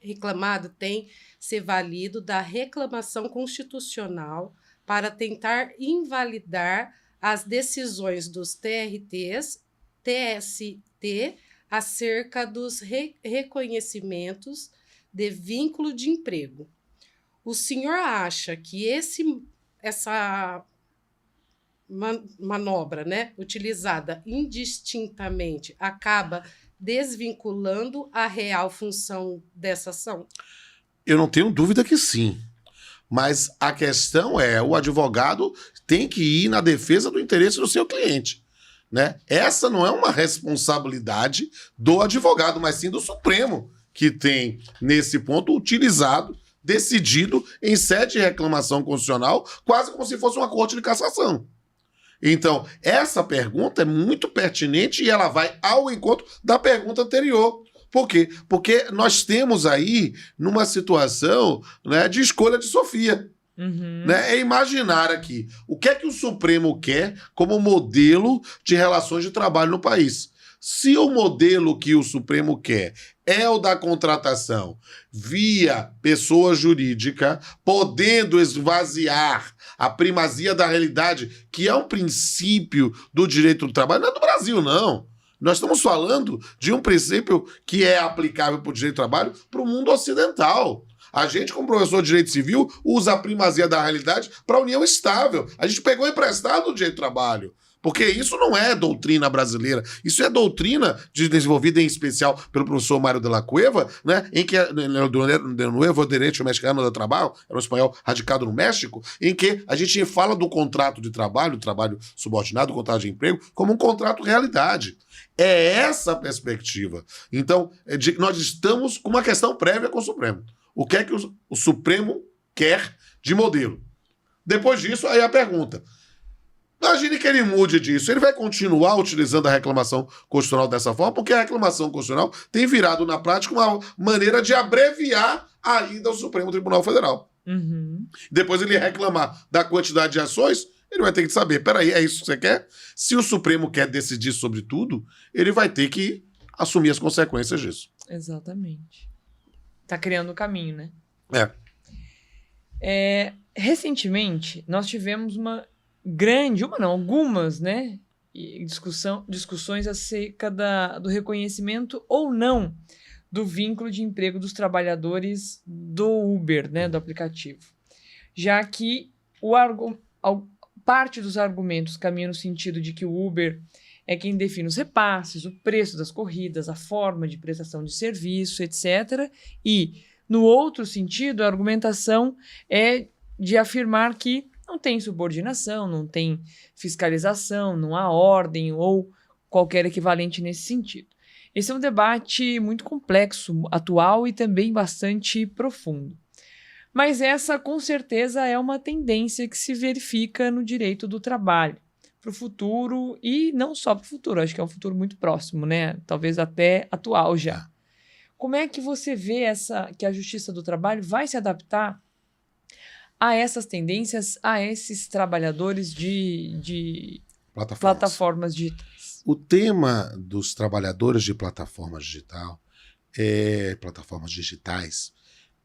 reclamado tem ser valido da reclamação constitucional para tentar invalidar as decisões dos TRTs, TST, acerca dos reconhecimentos de vínculo de emprego. O senhor acha que essa manobra, né, utilizada indistintamente, acaba desvinculando a real função dessa ação? Eu não tenho dúvida que sim. Mas a questão é, o advogado tem que ir na defesa do interesse do seu cliente, né? Essa não é uma responsabilidade do advogado, mas sim do Supremo, que tem, nesse ponto, utilizado, decidido em sede de reclamação constitucional, quase como se fosse uma corte de cassação. Então, essa pergunta é muito pertinente e ela vai ao encontro da pergunta anterior. Por quê? Porque nós temos aí numa situação, né, de escolha de Sofia. Né? É imaginar aqui o que é que o Supremo quer como modelo de relações de trabalho no país. Se o modelo que o Supremo quer é o da contratação via pessoa jurídica, podendo esvaziar a primazia da realidade, que é um princípio do direito do trabalho, não é do Brasil, não. Nós estamos falando de um princípio que é aplicável para o direito do trabalho para o mundo ocidental. A gente, como professor de direito civil, usa a primazia da realidade para a união estável. A gente pegou emprestado o direito do trabalho. Porque isso não é doutrina brasileira, isso é doutrina desenvolvida em especial pelo professor Mário de la Cueva, né, em que no Nuevo Derecho Mexicano do Trabalho, era um espanhol radicado no México, em que a gente fala do contrato de trabalho, trabalho subordinado, contrato de emprego, como um contrato realidade. É essa a perspectiva. Então, nós estamos com uma questão prévia com o Supremo. O que é que o Supremo quer de modelo? Depois disso, aí a pergunta. Imagine que ele mude disso. Ele vai continuar utilizando a reclamação constitucional dessa forma, porque a reclamação constitucional tem virado, na prática, uma maneira de abreviar a ida ao Supremo Tribunal Federal. Depois ele reclamar da quantidade de ações, ele vai ter que saber, peraí, é isso que você quer? Se o Supremo quer decidir sobre tudo, ele vai ter que assumir as consequências disso. Exatamente. Tá criando o caminho, né? Recentemente, nós tivemos algumas, né, discussões acerca do reconhecimento ou não do vínculo de emprego dos trabalhadores do Uber, né, do aplicativo. Já que parte dos argumentos caminha no sentido de que o Uber é quem define os repasses, o preço das corridas, a forma de prestação de serviço, etc. E, no outro sentido, a argumentação é de afirmar que não tem subordinação, não tem fiscalização, não há ordem ou qualquer equivalente nesse sentido. Esse é um debate muito complexo, atual e também bastante profundo. Mas essa, com certeza, é uma tendência que se verifica no direito do trabalho para o futuro e não só para o futuro, acho que é um futuro muito próximo, né? Talvez até atual já. Como é que você vê que a Justiça do Trabalho vai se adaptar a essas tendências, a esses trabalhadores de plataformas digitais? O tema dos trabalhadores de plataformas digitais,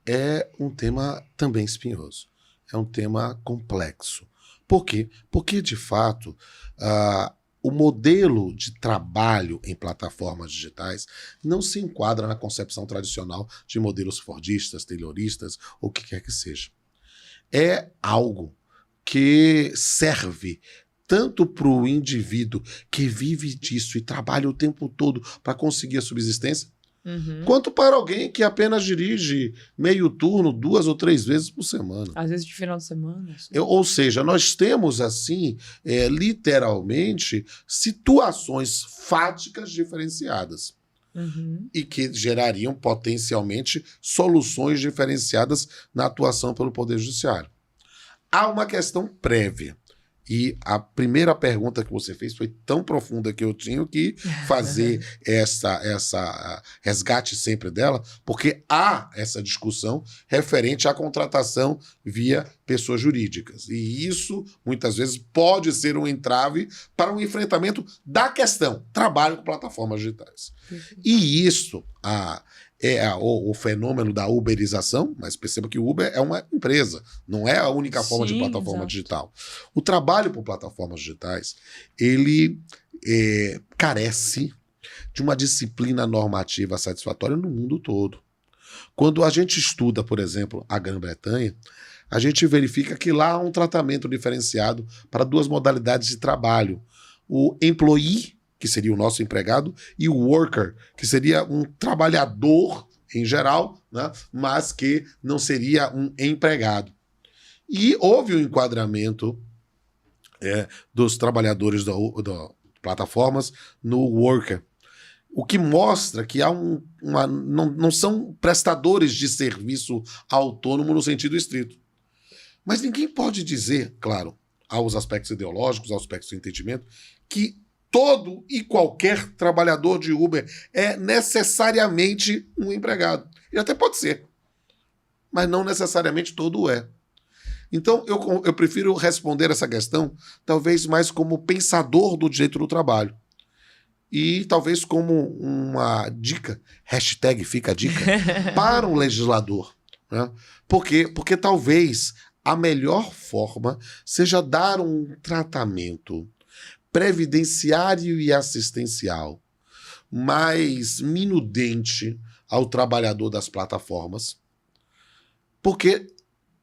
é um tema também espinhoso. É um tema complexo. Por quê? Porque, de fato, o modelo de trabalho em plataformas digitais não se enquadra na concepção tradicional de modelos fordistas, tayloristas, ou o que quer que seja. É algo que serve tanto para o indivíduo que vive disso e trabalha o tempo todo para conseguir a subsistência, quanto para alguém que apenas dirige meio turno 2 ou 3 vezes por semana. Às vezes de final de semana. Ou seja, nós temos, assim, literalmente, situações fáticas diferenciadas. E que gerariam potencialmente soluções diferenciadas na atuação pelo Poder Judiciário. Há uma questão prévia. E a primeira pergunta que você fez foi tão profunda que eu tinha que fazer essa resgate sempre dela, porque há essa discussão referente à contratação via pessoas jurídicas. E isso, muitas vezes, pode ser um entrave para um enfrentamento da questão trabalho com plataformas digitais. E isso, o fenômeno da uberização, mas perceba que o Uber é uma empresa, não é a única forma de plataforma digital. O trabalho por plataformas digitais, ele carece de uma disciplina normativa satisfatória no mundo todo. Quando a gente estuda, por exemplo, a Grã-Bretanha, a gente verifica que lá há um tratamento diferenciado para duas modalidades de trabalho. O employee, que seria o nosso empregado, e o worker, que seria um trabalhador em geral, né, mas que não seria um empregado. E houve um enquadramento dos trabalhadores da plataformas no worker, o que mostra que há não são prestadores de serviço autônomo no sentido estrito. Mas ninguém pode dizer, claro, aos aspectos ideológicos, aos aspectos do entendimento, que todo e qualquer trabalhador de Uber é necessariamente um empregado. Ele até pode ser, mas não necessariamente todo é. Então, eu prefiro responder essa questão talvez mais como pensador do direito do trabalho. E talvez como uma dica, hashtag fica a dica, para um legislador. Né? Porque talvez a melhor forma seja dar um tratamento previdenciário e assistencial mais minudente ao trabalhador das plataformas, porque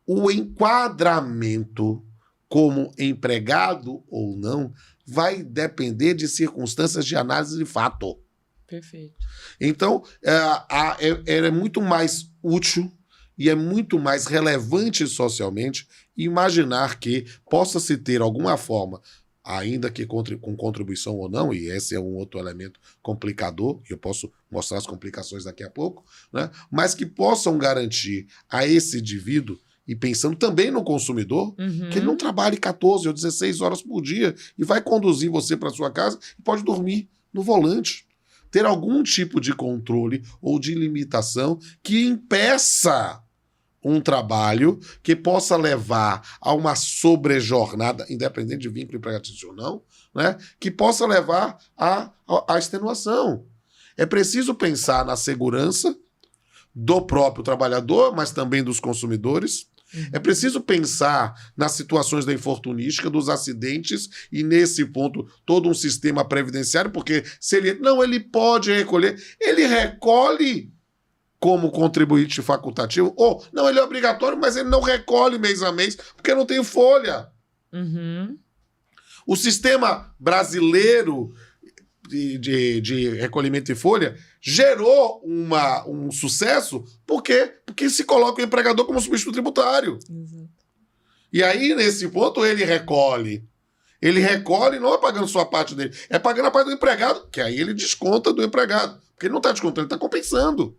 o enquadramento como empregado ou não vai depender de circunstâncias de análise de fato. Perfeito. Então, é muito mais útil e é muito mais relevante socialmente imaginar que possa-se ter alguma forma, ainda que com contribuição ou não, e esse é um outro elemento complicador, e eu posso mostrar as complicações daqui a pouco, né? Mas que possam garantir a esse indivíduo, e pensando também no consumidor, que ele não trabalhe 14 ou 16 horas por dia e vai conduzir você para sua casa e pode dormir no volante. Ter algum tipo de controle ou de limitação que impeça um trabalho que possa levar a uma sobrejornada, independente de vínculo empregatício ou não, né? Que possa levar à extenuação. É preciso pensar na segurança do próprio trabalhador, mas também dos consumidores. É preciso pensar nas situações da infortunística, dos acidentes, e nesse ponto todo um sistema previdenciário, porque se ele pode recolher, ele recolhe como contribuinte facultativo, ou não, ele é obrigatório, mas ele não recolhe mês a mês, porque não tem folha. O sistema brasileiro de recolhimento de folha gerou um sucesso porque se coloca o empregador como substituto tributário. Exato. E aí, nesse ponto, ele recolhe. Ele recolhe não é pagando só a parte dele, é pagando a parte do empregado, que aí ele desconta do empregado. Porque ele não está descontando, ele está compensando.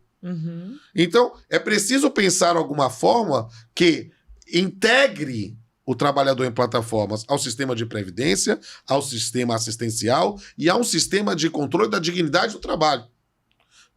Então, é preciso pensar alguma forma que integre o trabalhador em plataformas ao sistema de previdência, ao sistema assistencial e a um sistema de controle da dignidade do trabalho.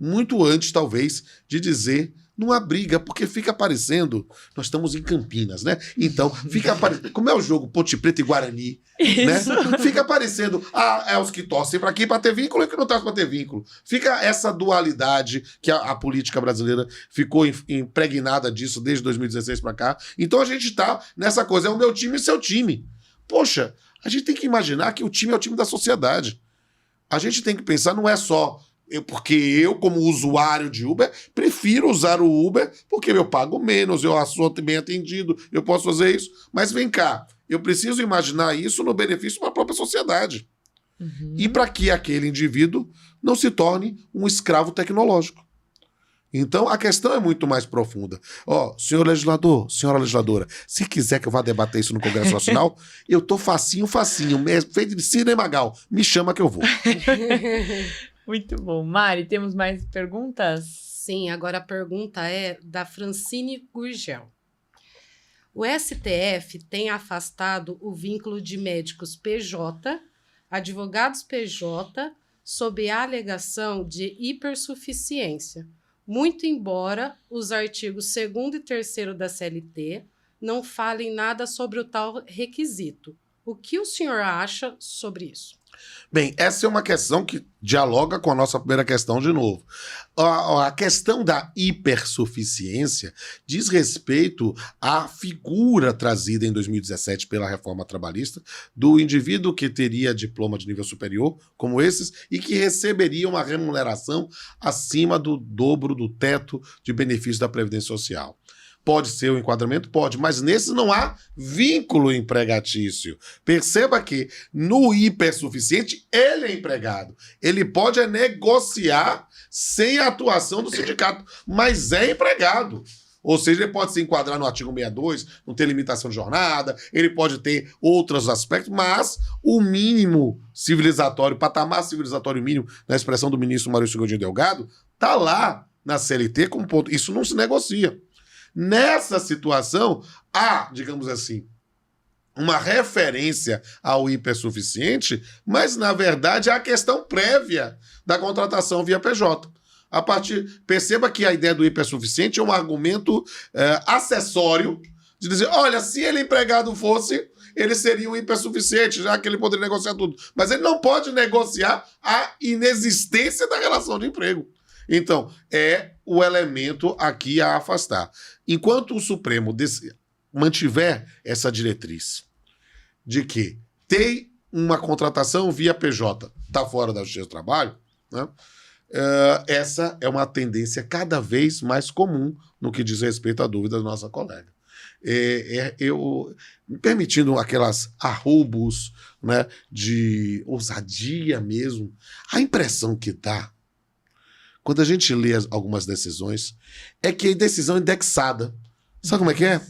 Muito antes, talvez, de dizer numa briga, porque fica parecendo... Nós estamos em Campinas, né? Então, fica parecendo... Como é o jogo Ponte Preta e Guarani, né? Fica parecendo... é os que torcem para aqui para ter vínculo e que não torcem para ter vínculo. Fica essa dualidade que a política brasileira ficou impregnada disso desde 2016 para cá. Então, a gente está nessa coisa. É o meu time e seu time. Poxa, a gente tem que imaginar que o time é o time da sociedade. A gente tem que pensar, não é só... Porque eu, como usuário de Uber, prefiro usar o Uber porque eu pago menos, eu sou bem atendido, eu posso fazer isso. Mas vem cá, eu preciso imaginar isso no benefício para a própria sociedade. E para que aquele indivíduo não se torne um escravo tecnológico. Então, a questão é muito mais profunda. Senhor legislador, senhora legisladora, se quiser que eu vá debater isso no Congresso Nacional, eu tô facinho, feito de Cinemagal. Me chama que eu vou. Muito bom. Mari, temos mais perguntas? Sim, agora a pergunta é da Francine Gurgel. O STF tem afastado o vínculo de médicos PJ, advogados PJ, sob a alegação de hipersuficiência, muito embora os artigos 2º e 3º da CLT não falem nada sobre o tal requisito. O que o senhor acha sobre isso? Bem, essa é uma questão que dialoga com a nossa primeira questão de novo. A questão da hipersuficiência diz respeito à figura trazida em 2017 pela reforma trabalhista do indivíduo que teria diploma de nível superior, como esses, e que receberia uma remuneração acima do dobro do teto de benefícios da Previdência Social. Pode ser o enquadramento? Pode, mas nesse não há vínculo empregatício. Perceba que no hipersuficiente ele é empregado. Ele pode negociar sem a atuação do sindicato, mas é empregado. Ou seja, ele pode se enquadrar no artigo 62, não ter limitação de jornada, ele pode ter outros aspectos, mas o mínimo civilizatório, patamar civilizatório mínimo, na expressão do ministro Maurício Godinho Delgado, está lá na CLT como ponto. Isso não se negocia. Nessa situação, há, digamos assim, uma referência ao hipersuficiente, mas, na verdade, há a questão prévia da contratação via PJ. Perceba que a ideia do hipersuficiente é um argumento acessório de dizer, olha, se ele empregado fosse, ele seria um hipersuficiente, já que ele poderia negociar tudo. Mas ele não pode negociar a inexistência da relação de emprego. Então, é o elemento aqui a afastar. Enquanto o Supremo mantiver essa diretriz de que tem uma contratação via PJ, está fora da Justiça do Trabalho, né? Essa é uma tendência cada vez mais comum no que diz respeito à dúvida da nossa colega. Eu permitindo aquelas arroubos, né, de ousadia mesmo, a impressão que dá quando a gente lê algumas decisões, é que é decisão indexada. Sabe como é que é?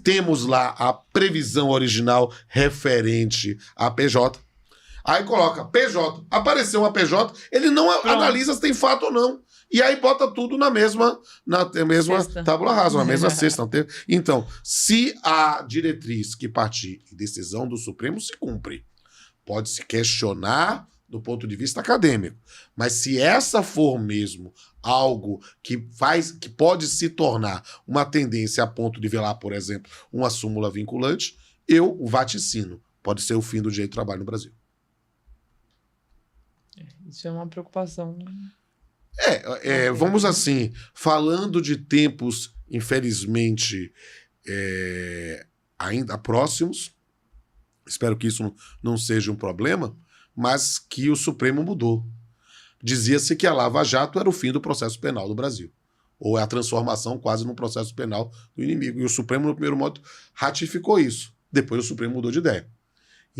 Temos lá a previsão original referente a PJ. Aí coloca PJ. Apareceu uma PJ, ele não analisa se tem fato ou não. E aí bota tudo na mesma tábula rasa, na mesma cesta. Então, se a diretriz que partir em decisão do Supremo se cumpre, pode-se questionar do ponto de vista acadêmico. Mas se essa for mesmo algo que pode se tornar uma tendência a ponto de velar, por exemplo, uma súmula vinculante, eu vaticino. Pode ser o fim do direito do trabalho no Brasil. Isso é uma preocupação. Vamos assim, falando de tempos, infelizmente, ainda próximos, espero que isso não seja um problema, mas que o Supremo mudou. Dizia-se que a Lava Jato era o fim do processo penal do Brasil, ou é a transformação quase num processo penal do inimigo. E o Supremo, no primeiro momento, ratificou isso. Depois o Supremo mudou de ideia.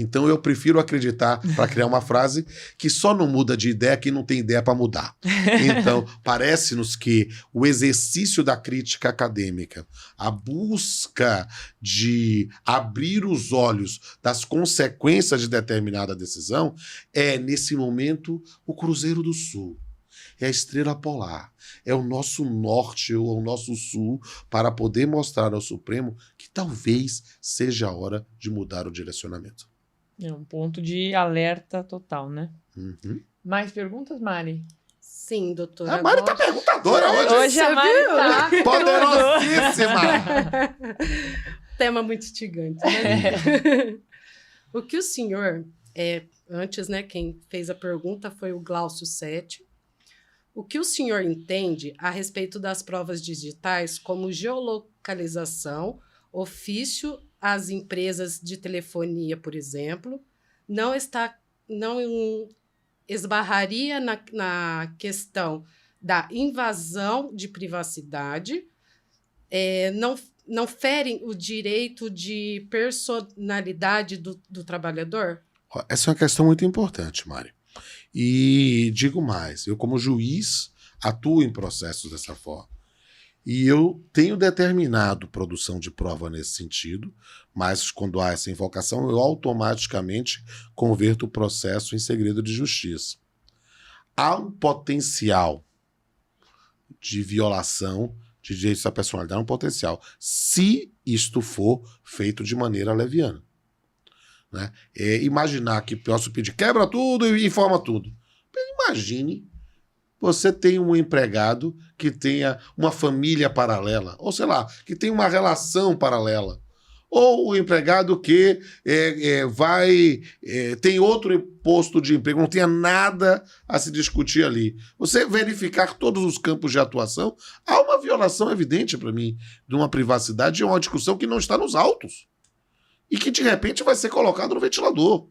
Então eu prefiro acreditar, para criar uma frase, que só não muda de ideia quem não tem ideia para mudar. Então, parece-nos que o exercício da crítica acadêmica, a busca de abrir os olhos das consequências de determinada decisão, é, nesse momento, o Cruzeiro do Sul. É a estrela polar. É o nosso norte ou o nosso sul para poder mostrar ao Supremo que talvez seja a hora de mudar o direcionamento. É um ponto de alerta total, né? Uhum. Mais perguntas, Mari? Sim, doutora. A Mari tá perguntadora hoje. Hoje a Mari tá poderosíssima. Tema muito instigante, né? O que o senhor, antes, né, quem fez a pergunta foi o Glaucio Sete. O que o senhor entende a respeito das provas digitais como geolocalização, ofício às empresas de telefonia, por exemplo, não esbarraria na questão da invasão de privacidade, não ferem o direito de personalidade do trabalhador? Essa é uma questão muito importante, Mari. E digo mais, eu como juiz atuo em processos dessa forma. E eu tenho determinado produção de prova nesse sentido, mas quando há essa invocação, eu automaticamente converto o processo em segredo de justiça. Há um potencial de violação de direitos da personalidade, um potencial, se isto for feito de maneira leviana. Né? Imaginar que posso pedir quebra tudo e informa tudo. Imagine você tem um empregado que tenha uma família paralela, ou sei lá, que tenha uma relação paralela, Ou o empregado que tem outro posto de emprego, não tenha nada a se discutir ali. Você verificar todos os campos de atuação, há uma violação evidente para mim de uma privacidade e uma discussão que não está nos autos e que de repente vai ser colocado no ventilador.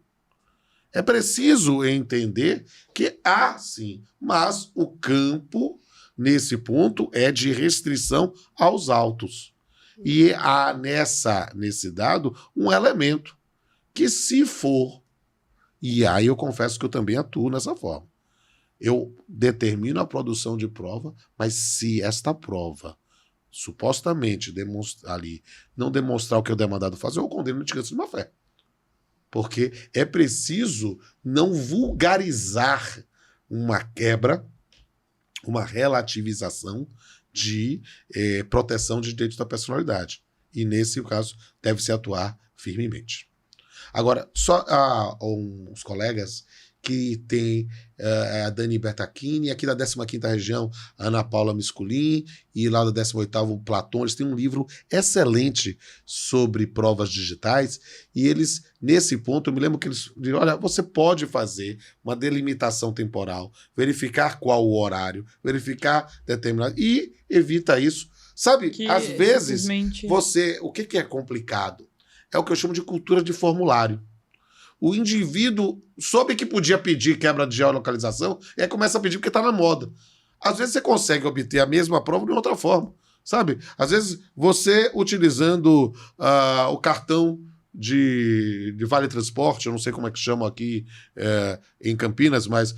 É preciso entender que há sim, mas o campo, nesse ponto, é de restrição aos autos. E há nesse dado um elemento que, se for, e aí eu confesso que eu também atuo nessa forma, eu determino a produção de prova, mas se esta prova supostamente não demonstrar o que eu demandado fazer, eu condeno litigância de má-fé. Porque é preciso não vulgarizar uma quebra, uma relativização de proteção de direitos da personalidade. E, nesse caso, deve-se atuar firmemente. Agora, só uns colegas que tem a Dani Bertacchini, aqui da 15ª região, a Ana Paula Misculin, e lá da 18º, o Platão, eles têm um livro excelente sobre provas digitais, e eles, nesse ponto, eu me lembro que eles dizem, olha, você pode fazer uma delimitação temporal, verificar qual o horário, verificar determinado, e evita isso. Sabe, às vezes, o que é complicado? É o que eu chamo de cultura de formulário. O indivíduo soube que podia pedir quebra de geolocalização e aí começa a pedir porque está na moda. Às vezes você consegue obter a mesma prova de outra forma, sabe? Às vezes você utilizando o cartão de Vale Transporte, eu não sei como é que chama aqui em Campinas, mas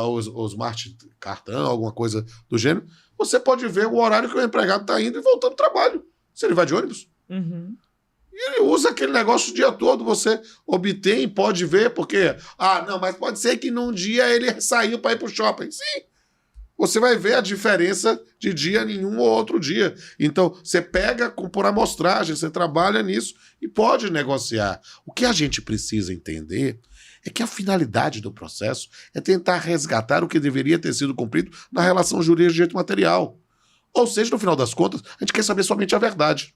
o Smart Cartão, alguma coisa do gênero, você pode ver o horário que o empregado está indo e voltando do trabalho. Se ele vai de ônibus. Uhum. E ele usa aquele negócio o dia todo, você obtém, pode ver, porque... não, mas pode ser que num dia ele saiu para ir para o shopping. Sim, você vai ver a diferença de dia em um ou outro dia. Então, você pega por amostragem, você trabalha nisso e pode negociar. O que a gente precisa entender é que a finalidade do processo é tentar resgatar o que deveria ter sido cumprido na relação jurídica de direito material. Ou seja, no final das contas, a gente quer saber somente a verdade.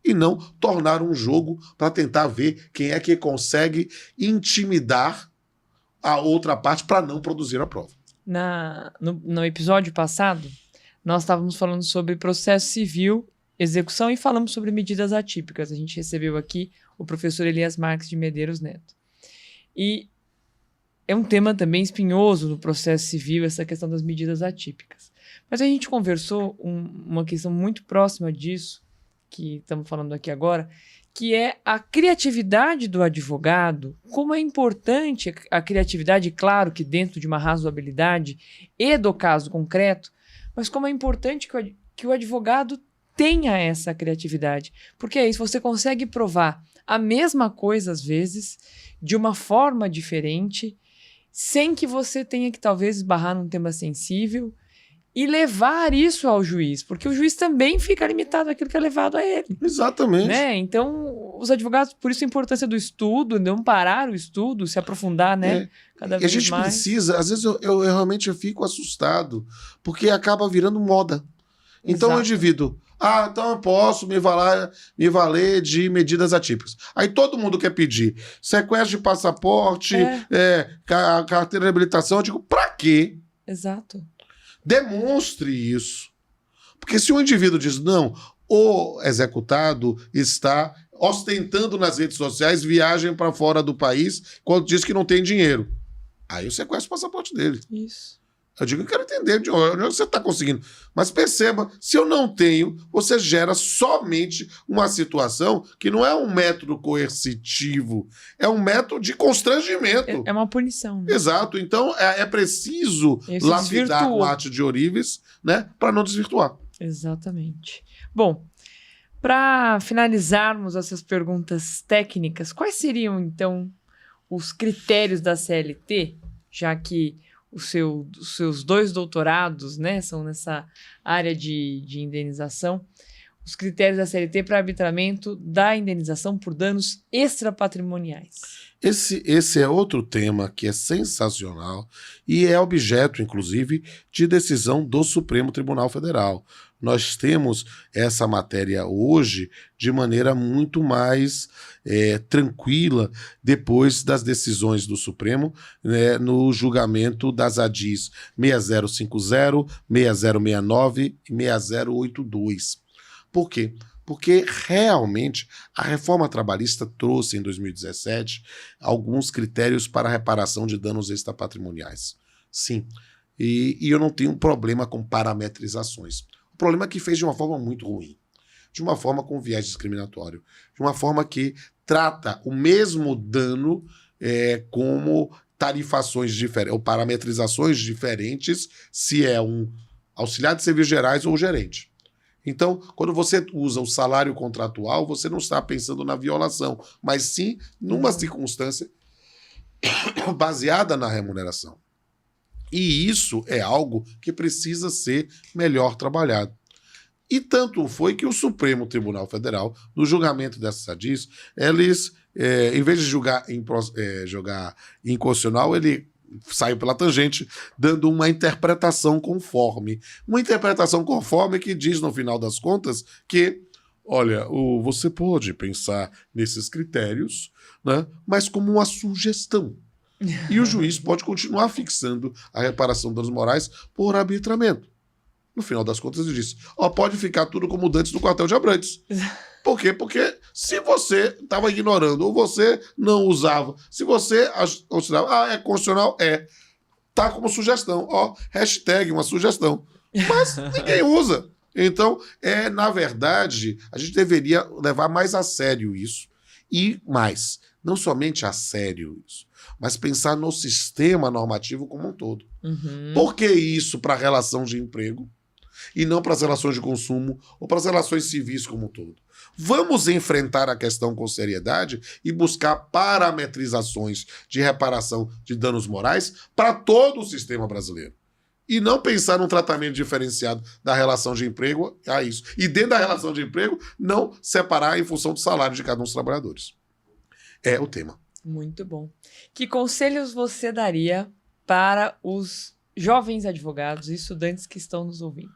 E não tornar um jogo para tentar ver quem é que consegue intimidar a outra parte para não produzir a prova. No episódio passado, nós estávamos falando sobre processo civil, execução e falamos sobre medidas atípicas. A gente recebeu aqui o professor Elias Marques de Medeiros Neto. E é um tema também espinhoso no processo civil, essa questão das medidas atípicas. Mas a gente conversou uma questão muito próxima disso, que estamos falando aqui agora, que é a criatividade do advogado, como é importante a criatividade, claro que dentro de uma razoabilidade e do caso concreto, mas como é importante que o advogado tenha essa criatividade, porque é isso, você consegue provar a mesma coisa às vezes, de uma forma diferente, sem que você tenha que talvez esbarrar num tema sensível, e levar isso ao juiz, porque o juiz também fica limitado àquilo que é levado a ele. Exatamente. Né? Então, os advogados, por isso a importância do estudo, não parar o estudo, se aprofundar, né? Cada vez mais. E a gente precisa, às vezes eu realmente fico assustado, porque acaba virando moda. Então o indivíduo, então eu posso me valer de medidas atípicas. Aí todo mundo quer pedir sequestro de passaporte, carteira de habilitação, eu digo, pra quê? Exato. Demonstre isso. Porque se o indivíduo diz, não, o executado está ostentando nas redes sociais viagem para fora do país quando diz que não tem dinheiro, aí eu sequestro o passaporte dele. Isso. Eu digo, eu quero entender de onde você está conseguindo. Mas perceba, se eu não tenho, você gera somente uma situação que não é um método coercitivo, é um método de constrangimento. É uma punição. Né? Exato. Então, é preciso lapidar com arte de ourives, né, para não desvirtuar. Exatamente. Bom, para finalizarmos essas perguntas técnicas, quais seriam, então, os critérios da CLT, já que os seus 2 doutorados, né, são nessa área de indenização, os critérios da CLT para arbitramento da indenização por danos extrapatrimoniais. Esse é outro tema que é sensacional e é objeto, inclusive, de decisão do Supremo Tribunal Federal. nós temos essa matéria hoje de maneira muito mais tranquila depois das decisões do Supremo, né, no julgamento das ADIs 6050, 6069 e 6082. Por quê? Porque realmente a reforma trabalhista trouxe em 2017 alguns critérios para a reparação de danos extrapatrimoniais. Sim, e eu não tenho problema com parametrizações. O problema é que fez de uma forma muito ruim, de uma forma com viés discriminatório, de uma forma que trata o mesmo dano como tarifações diferentes, ou parametrizações diferentes, se é um auxiliar de serviços gerais ou gerente. Então, quando você usa o salário contratual, você não está pensando na violação, mas sim numa circunstância baseada na remuneração. E isso é algo que precisa ser melhor trabalhado. E tanto foi que o Supremo Tribunal Federal, no julgamento dessas ADIs, eles, em vez de julgar inconstitucional, ele saiu pela tangente, dando uma interpretação conforme. Uma interpretação conforme que diz, no final das contas, que, olha, você pode pensar nesses critérios, né, mas como uma sugestão. E o juiz pode continuar fixando a reparação de danos morais por arbitramento. No final das contas, ele disse, pode ficar tudo como dantes no quartel de Abrantes. Por quê? Porque se você estava ignorando ou você não usava, se você considerava, é constitucional, tá como sugestão, hashtag uma sugestão. Mas ninguém usa. Então, na verdade, a gente deveria levar mais a sério isso. E mais, não somente a sério isso, mas pensar no sistema normativo como um todo. Uhum. Por que isso para a relação de emprego e não para as relações de consumo ou para as relações civis como um todo? Vamos enfrentar a questão com seriedade e buscar parametrizações de reparação de danos morais para todo o sistema brasileiro. E não pensar num tratamento diferenciado da relação de emprego a isso. E dentro da relação de emprego, não separar em função do salário de cada um dos trabalhadores. É o tema. Muito bom. Que conselhos você daria para os jovens advogados e estudantes que estão nos ouvindo?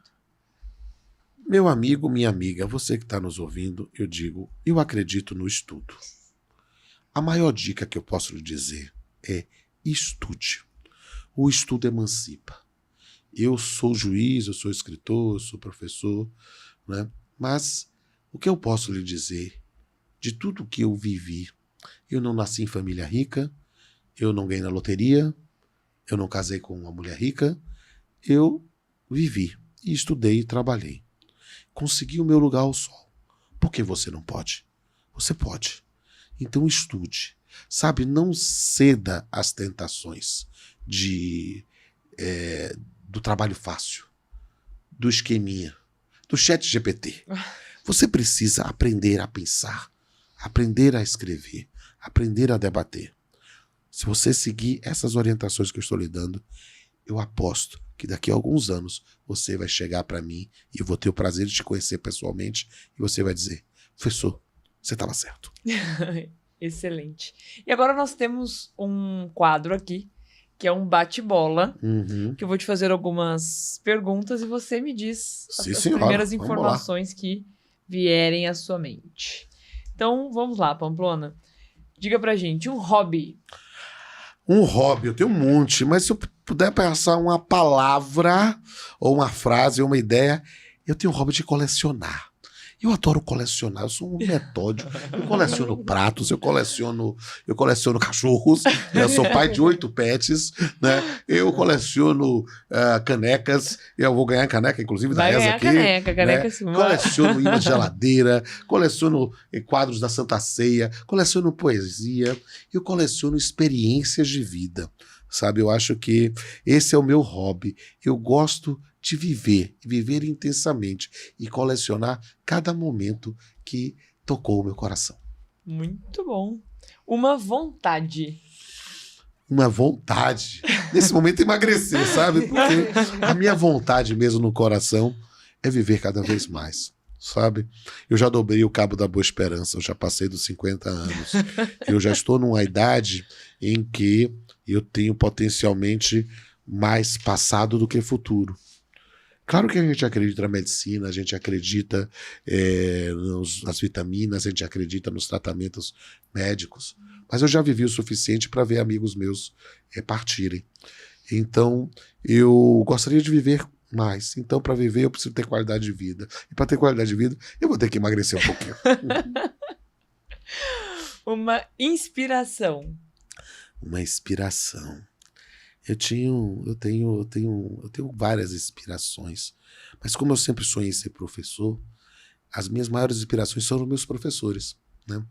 Meu amigo, minha amiga, você que está nos ouvindo, eu digo, eu acredito no estudo. A maior dica que eu posso lhe dizer é estude. O estudo emancipa. Eu sou juiz, eu sou escritor, eu sou professor, né? Mas o que eu posso lhe dizer, de tudo que eu vivi, eu não nasci em família rica, eu não ganhei na loteria, eu não casei com uma mulher rica, eu vivi, e estudei e trabalhei. Consegui o meu lugar ao sol. Por que você não pode? Você pode. Então estude. Sabe, não ceda às tentações do trabalho fácil, do esqueminha, do chat GPT. Você precisa aprender a pensar, aprender a escrever, aprender a debater. Se você seguir essas orientações que eu estou lhe dando, eu aposto que daqui a alguns anos você vai chegar para mim e eu vou ter o prazer de te conhecer pessoalmente e você vai dizer, professor, você estava certo. Excelente. E agora nós temos um quadro aqui, que é um bate-bola, que eu vou te fazer algumas perguntas e você me diz as primeiras informações que vierem à sua mente. Então, vamos lá, Pamplona. Diga pra gente, um hobby. Um hobby, eu tenho um monte, mas se eu puder pensar uma palavra, ou uma frase, ou uma ideia, eu tenho o hobby de colecionar. Eu adoro colecionar, eu sou um metódico. Eu coleciono pratos, eu coleciono cachorros, eu sou pai de 8 pets, né? Eu coleciono canecas, eu vou ganhar caneca, inclusive, da Eza aqui. Caneca né? sim. Coleciono imã de geladeira, coleciono quadros da Santa Ceia, coleciono poesia, eu coleciono experiências de vida, sabe? Eu acho que esse é o meu hobby. Eu gosto de viver intensamente e colecionar cada momento que tocou o meu coração. Muito bom. Uma vontade. Uma vontade. Nesse momento emagrecer, sabe? Porque a minha vontade mesmo no coração é viver cada vez mais, sabe? Eu já dobrei o cabo da Boa Esperança, eu já passei dos 50 anos. Eu já estou numa idade em que eu tenho potencialmente mais passado do que futuro. Claro que a gente acredita na medicina, a gente acredita nas vitaminas, a gente acredita nos tratamentos médicos, mas eu já vivi o suficiente para ver amigos meus partirem. Então, eu gostaria de viver mais. Então, para viver, eu preciso ter qualidade de vida. E para ter qualidade de vida, eu vou ter que emagrecer um pouquinho. Uma inspiração. Uma inspiração. Eu tenho várias inspirações. Mas como eu sempre sonhei em ser professor, as minhas maiores inspirações são os meus professores, né?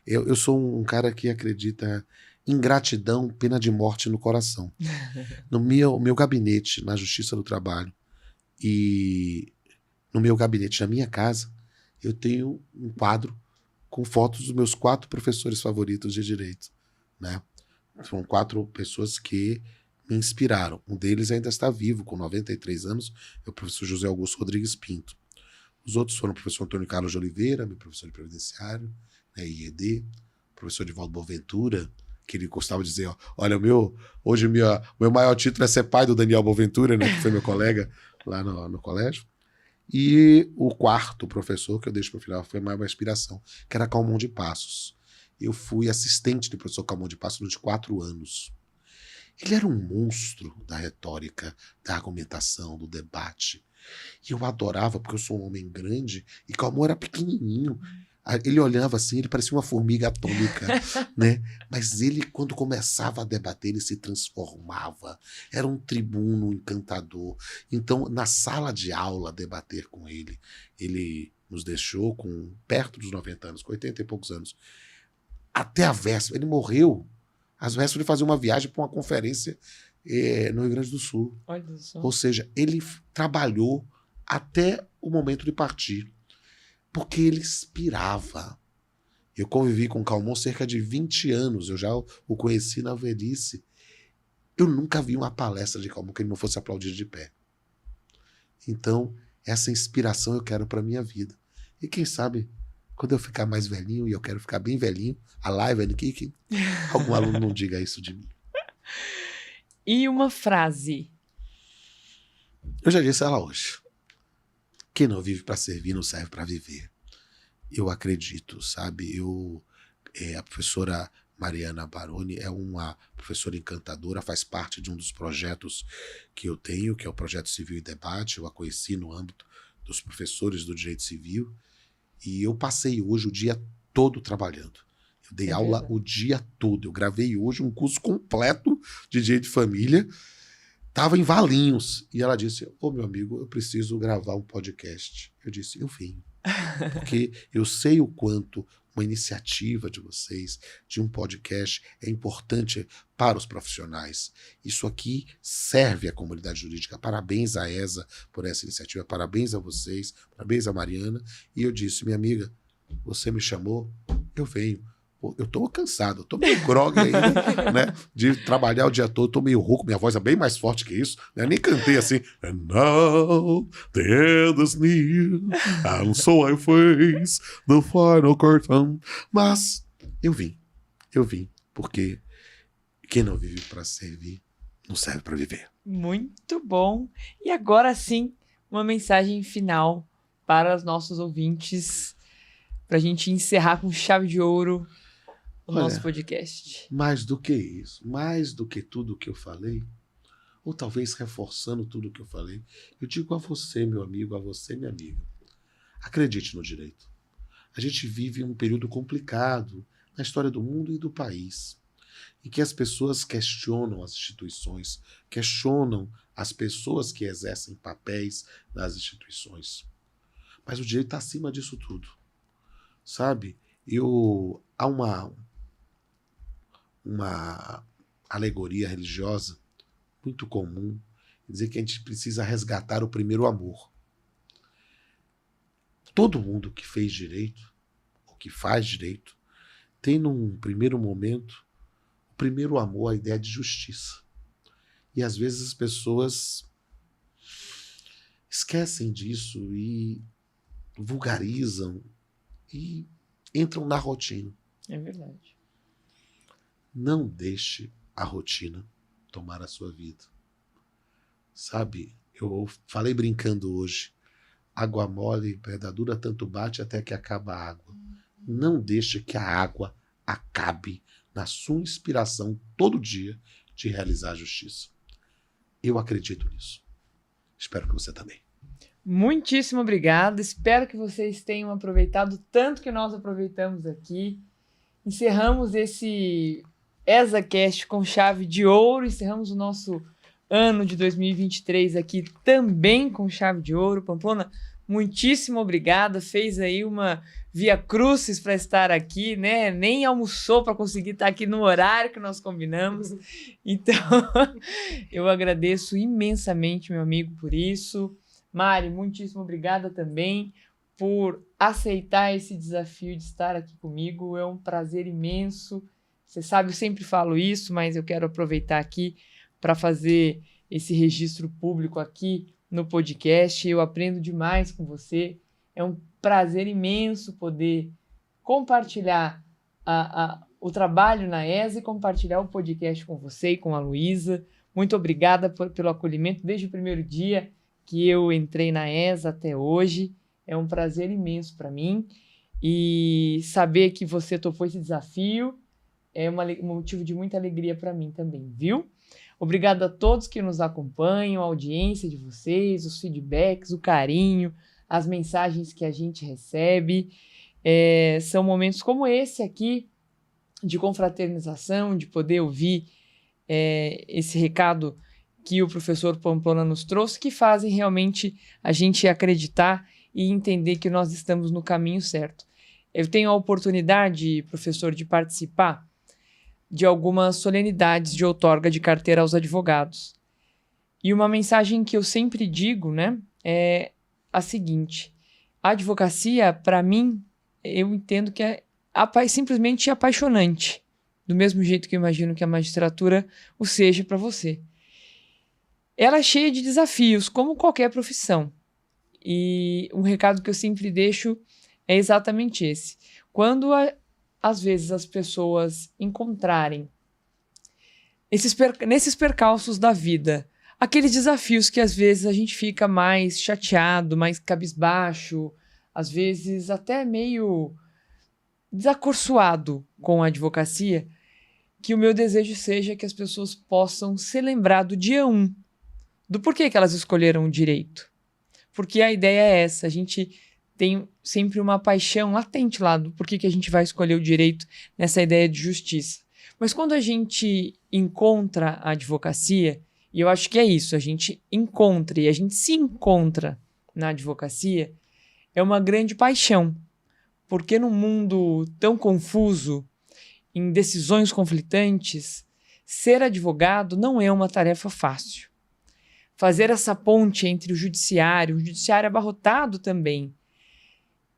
Eu sou um cara que acredita em gratidão, pena de morte no coração. No meu gabinete, na Justiça do Trabalho, e no meu gabinete, na minha casa, eu tenho um quadro com fotos dos meus 4 professores favoritos de direito, né? São 4 pessoas que me inspiraram. Um deles ainda está vivo, com 93 anos, é o professor José Augusto Rodrigues Pinto. Os outros foram o professor Antônio Carlos de Oliveira, meu professor de previdenciário, né, IED, o professor Divaldo Boaventura, que ele gostava de dizer, ó, olha, hoje meu maior título é ser pai do Daniel Boaventura, né, que foi meu colega lá no colégio. E o 4º professor, que eu deixo para o final, foi mais uma inspiração, que era Calmon de Passos. Eu fui assistente do professor Calmon de Passos durante 4 anos. Ele era um monstro da retórica, da argumentação, do debate. E eu adorava, porque eu sou um homem grande, e Calmon era pequenininho. Ele olhava assim, ele parecia uma formiga atômica, né? Mas ele, quando começava a debater, ele se transformava. Era um tribuno encantador. Então, na sala de aula, debater com ele, ele nos deixou com perto dos 90 anos, com 80 e poucos anos. Até a véspera, ele morreu. Às vésperas ele fazia uma viagem para uma conferência no Rio Grande do Sul. Olha só. Ou seja, ele trabalhou até o momento de partir. Porque ele inspirava. Eu convivi com o Calmon cerca de 20 anos, eu já o conheci na velhice. Eu nunca vi uma palestra de Calmon que ele não fosse aplaudido de pé. Então, essa inspiração eu quero para a minha vida. E quem sabe, quando eu ficar mais velhinho, e eu quero ficar bem velhinho, alive and kicking, algum aluno não diga isso de mim. E uma frase? Eu já disse ela hoje. Quem não vive para servir não serve para viver. Eu acredito, sabe? A professora Mariana Baroni é uma professora encantadora, faz parte de um dos projetos que eu tenho, que é o Projeto Civil e Debate. Eu a conheci no âmbito dos professores do Direito Civil. E eu passei hoje o dia todo trabalhando. Eu dei aula o dia todo. Eu gravei hoje um curso completo de Direito de Família. Estava em Valinhos. E ela disse, meu amigo, eu preciso gravar um podcast. Eu disse, eu venho. Porque eu sei o quanto uma iniciativa de vocês, de um podcast, é importante para os profissionais. Isso aqui serve à comunidade jurídica. Parabéns à ESA por essa iniciativa, parabéns a vocês, parabéns a Mariana. E eu disse, minha amiga, você me chamou, eu venho. Eu tô cansado, eu tô meio grog ainda, né? De trabalhar o dia todo, tô meio rouco, minha voz é bem mais forte que isso, né? Nem cantei assim. And now the end is near, and so I face the final curtain. Mas eu vim, porque quem não vive para servir, não serve para viver. Muito bom. E agora sim, uma mensagem final para os nossos ouvintes, para a gente encerrar com chave de ouro o nosso podcast. Mais do que isso, mais do que tudo que eu falei, ou talvez reforçando tudo que eu falei, eu digo a você, meu amigo, a você, minha amiga, acredite no direito. A gente vive um período complicado na história do mundo e do país, em que as pessoas questionam as instituições, questionam as pessoas que exercem papéis nas instituições. Mas o direito está acima disso tudo. Sabe? Há uma alegoria religiosa muito comum, dizer que a gente precisa resgatar o primeiro amor. Todo mundo que fez direito, ou que faz direito, tem num primeiro momento o primeiro amor, a ideia de justiça. E às vezes as pessoas esquecem disso e vulgarizam e entram na rotina. É verdade. Não deixe a rotina tomar a sua vida. Sabe, Eu falei brincando hoje. Água mole, pedra dura, tanto bate até que acaba a água. Não deixe que a água acabe na sua inspiração todo dia de realizar a justiça. Eu acredito nisso. Espero que você também. Muitíssimo obrigado. Espero que vocês tenham aproveitado tanto que nós aproveitamos aqui. Encerramos esse ESAcast com chave de ouro. Encerramos o nosso ano de 2023 aqui também com chave de ouro. Pamplona, muitíssimo obrigada. Fez aí uma via crucis para estar aqui, né? Nem almoçou para conseguir estar aqui no horário que nós combinamos. Então, eu agradeço imensamente, meu amigo, por isso. Mari, muitíssimo obrigada também por aceitar esse desafio de estar aqui comigo. É um prazer imenso. Você sabe, eu sempre falo isso, mas eu quero aproveitar aqui para fazer esse registro público aqui no podcast. Eu aprendo demais com você. É um prazer imenso poder compartilhar o trabalho na ESA e compartilhar o podcast com você e com a Luísa. Muito obrigada pelo acolhimento desde o primeiro dia que eu entrei na ESA até hoje. É um prazer imenso para mim. E saber que você topou esse desafio é um motivo de muita alegria para mim também, viu? Obrigado a todos que nos acompanham, a audiência de vocês, os feedbacks, o carinho, as mensagens que a gente recebe. São momentos como esse aqui, de confraternização, de poder ouvir esse recado que o professor Pamplona nos trouxe, que fazem realmente a gente acreditar e entender que nós estamos no caminho certo. Eu tenho a oportunidade, professor, de participar de algumas solenidades de outorga de carteira aos advogados. E uma mensagem que eu sempre digo, né, é a seguinte: a advocacia, para mim, eu entendo que é simplesmente apaixonante, do mesmo jeito que eu imagino que a magistratura o seja para você. Ela é cheia de desafios, como qualquer profissão. E um recado que eu sempre deixo é exatamente esse. Quando, às vezes, as pessoas encontrarem nesses percalços da vida, aqueles desafios que, às vezes, a gente fica mais chateado, mais cabisbaixo, às vezes até meio desacorçoado com a advocacia, que o meu desejo seja que as pessoas possam se lembrar do dia 1, do porquê que elas escolheram o direito. Porque a ideia é essa, a gente tem sempre uma paixão latente lá do porquê que a gente vai escolher o direito nessa ideia de justiça. Mas quando a gente encontra a advocacia, e eu acho que é isso, a gente encontra e a gente se encontra na advocacia, é uma grande paixão. Porque num mundo tão confuso, em decisões conflitantes, ser advogado não é uma tarefa fácil. Fazer essa ponte entre o judiciário abarrotado também,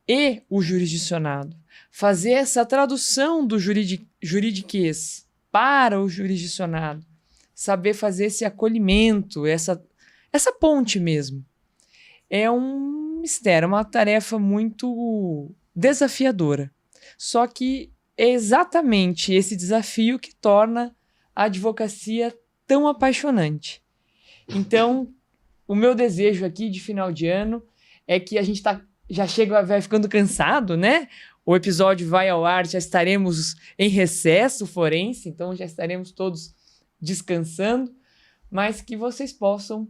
e o jurisdicionado. Fazer essa tradução do juridiquês para o jurisdicionado. Saber fazer esse acolhimento, essa ponte mesmo. É um mistério, uma tarefa muito desafiadora. Só que é exatamente esse desafio que torna a advocacia tão apaixonante. Então, o meu desejo aqui de final de ano é que a gente vai ficando cansado, né? O episódio vai ao ar, já estaremos em recesso forense, então já estaremos todos descansando, mas que vocês possam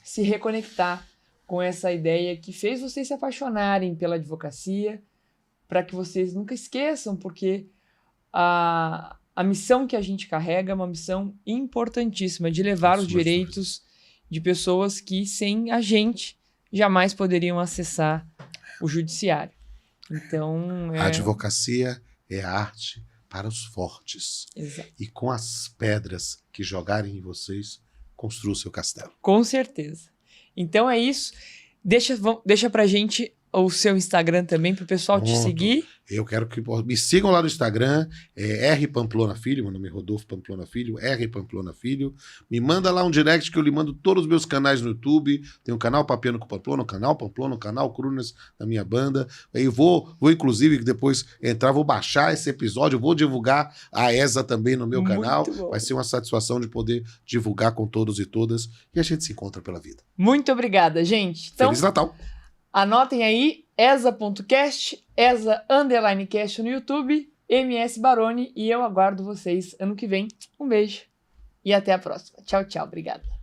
se reconectar com essa ideia que fez vocês se apaixonarem pela advocacia, para que vocês nunca esqueçam, porque a missão que a gente carrega é uma missão importantíssima de levar os direitos de pessoas que, sem a gente, jamais poderiam acessar o judiciário. Então, a advocacia é a arte para os fortes. Exato. E com as pedras que jogarem em vocês, construa o seu castelo. Com certeza. Então é isso. Deixa pra gente o seu Instagram também para o pessoal te Pronto. seguir. Eu quero que me sigam lá no Instagram, R Pamplona Filho, meu nome é Rodolfo Pamplona Filho, R Pamplona Filho. Me manda lá um direct que eu lhe mando todos os meus canais no YouTube. Tem o canal Papiano com Pamplona, o canal Pamplona, o canal Crunas da minha banda. Aí vou inclusive, depois entrar, vou baixar esse episódio, vou divulgar a ESA também no meu Muito canal. bom. Vai ser uma satisfação de poder divulgar com todos e todas. E a gente se encontra pela vida. Muito obrigada, gente. Então, Feliz Natal! anotem aí, esa.cast, esa_cast no YouTube, MS Baroni, e eu aguardo vocês ano que vem. Um beijo e até a próxima. Tchau, tchau. Obrigada.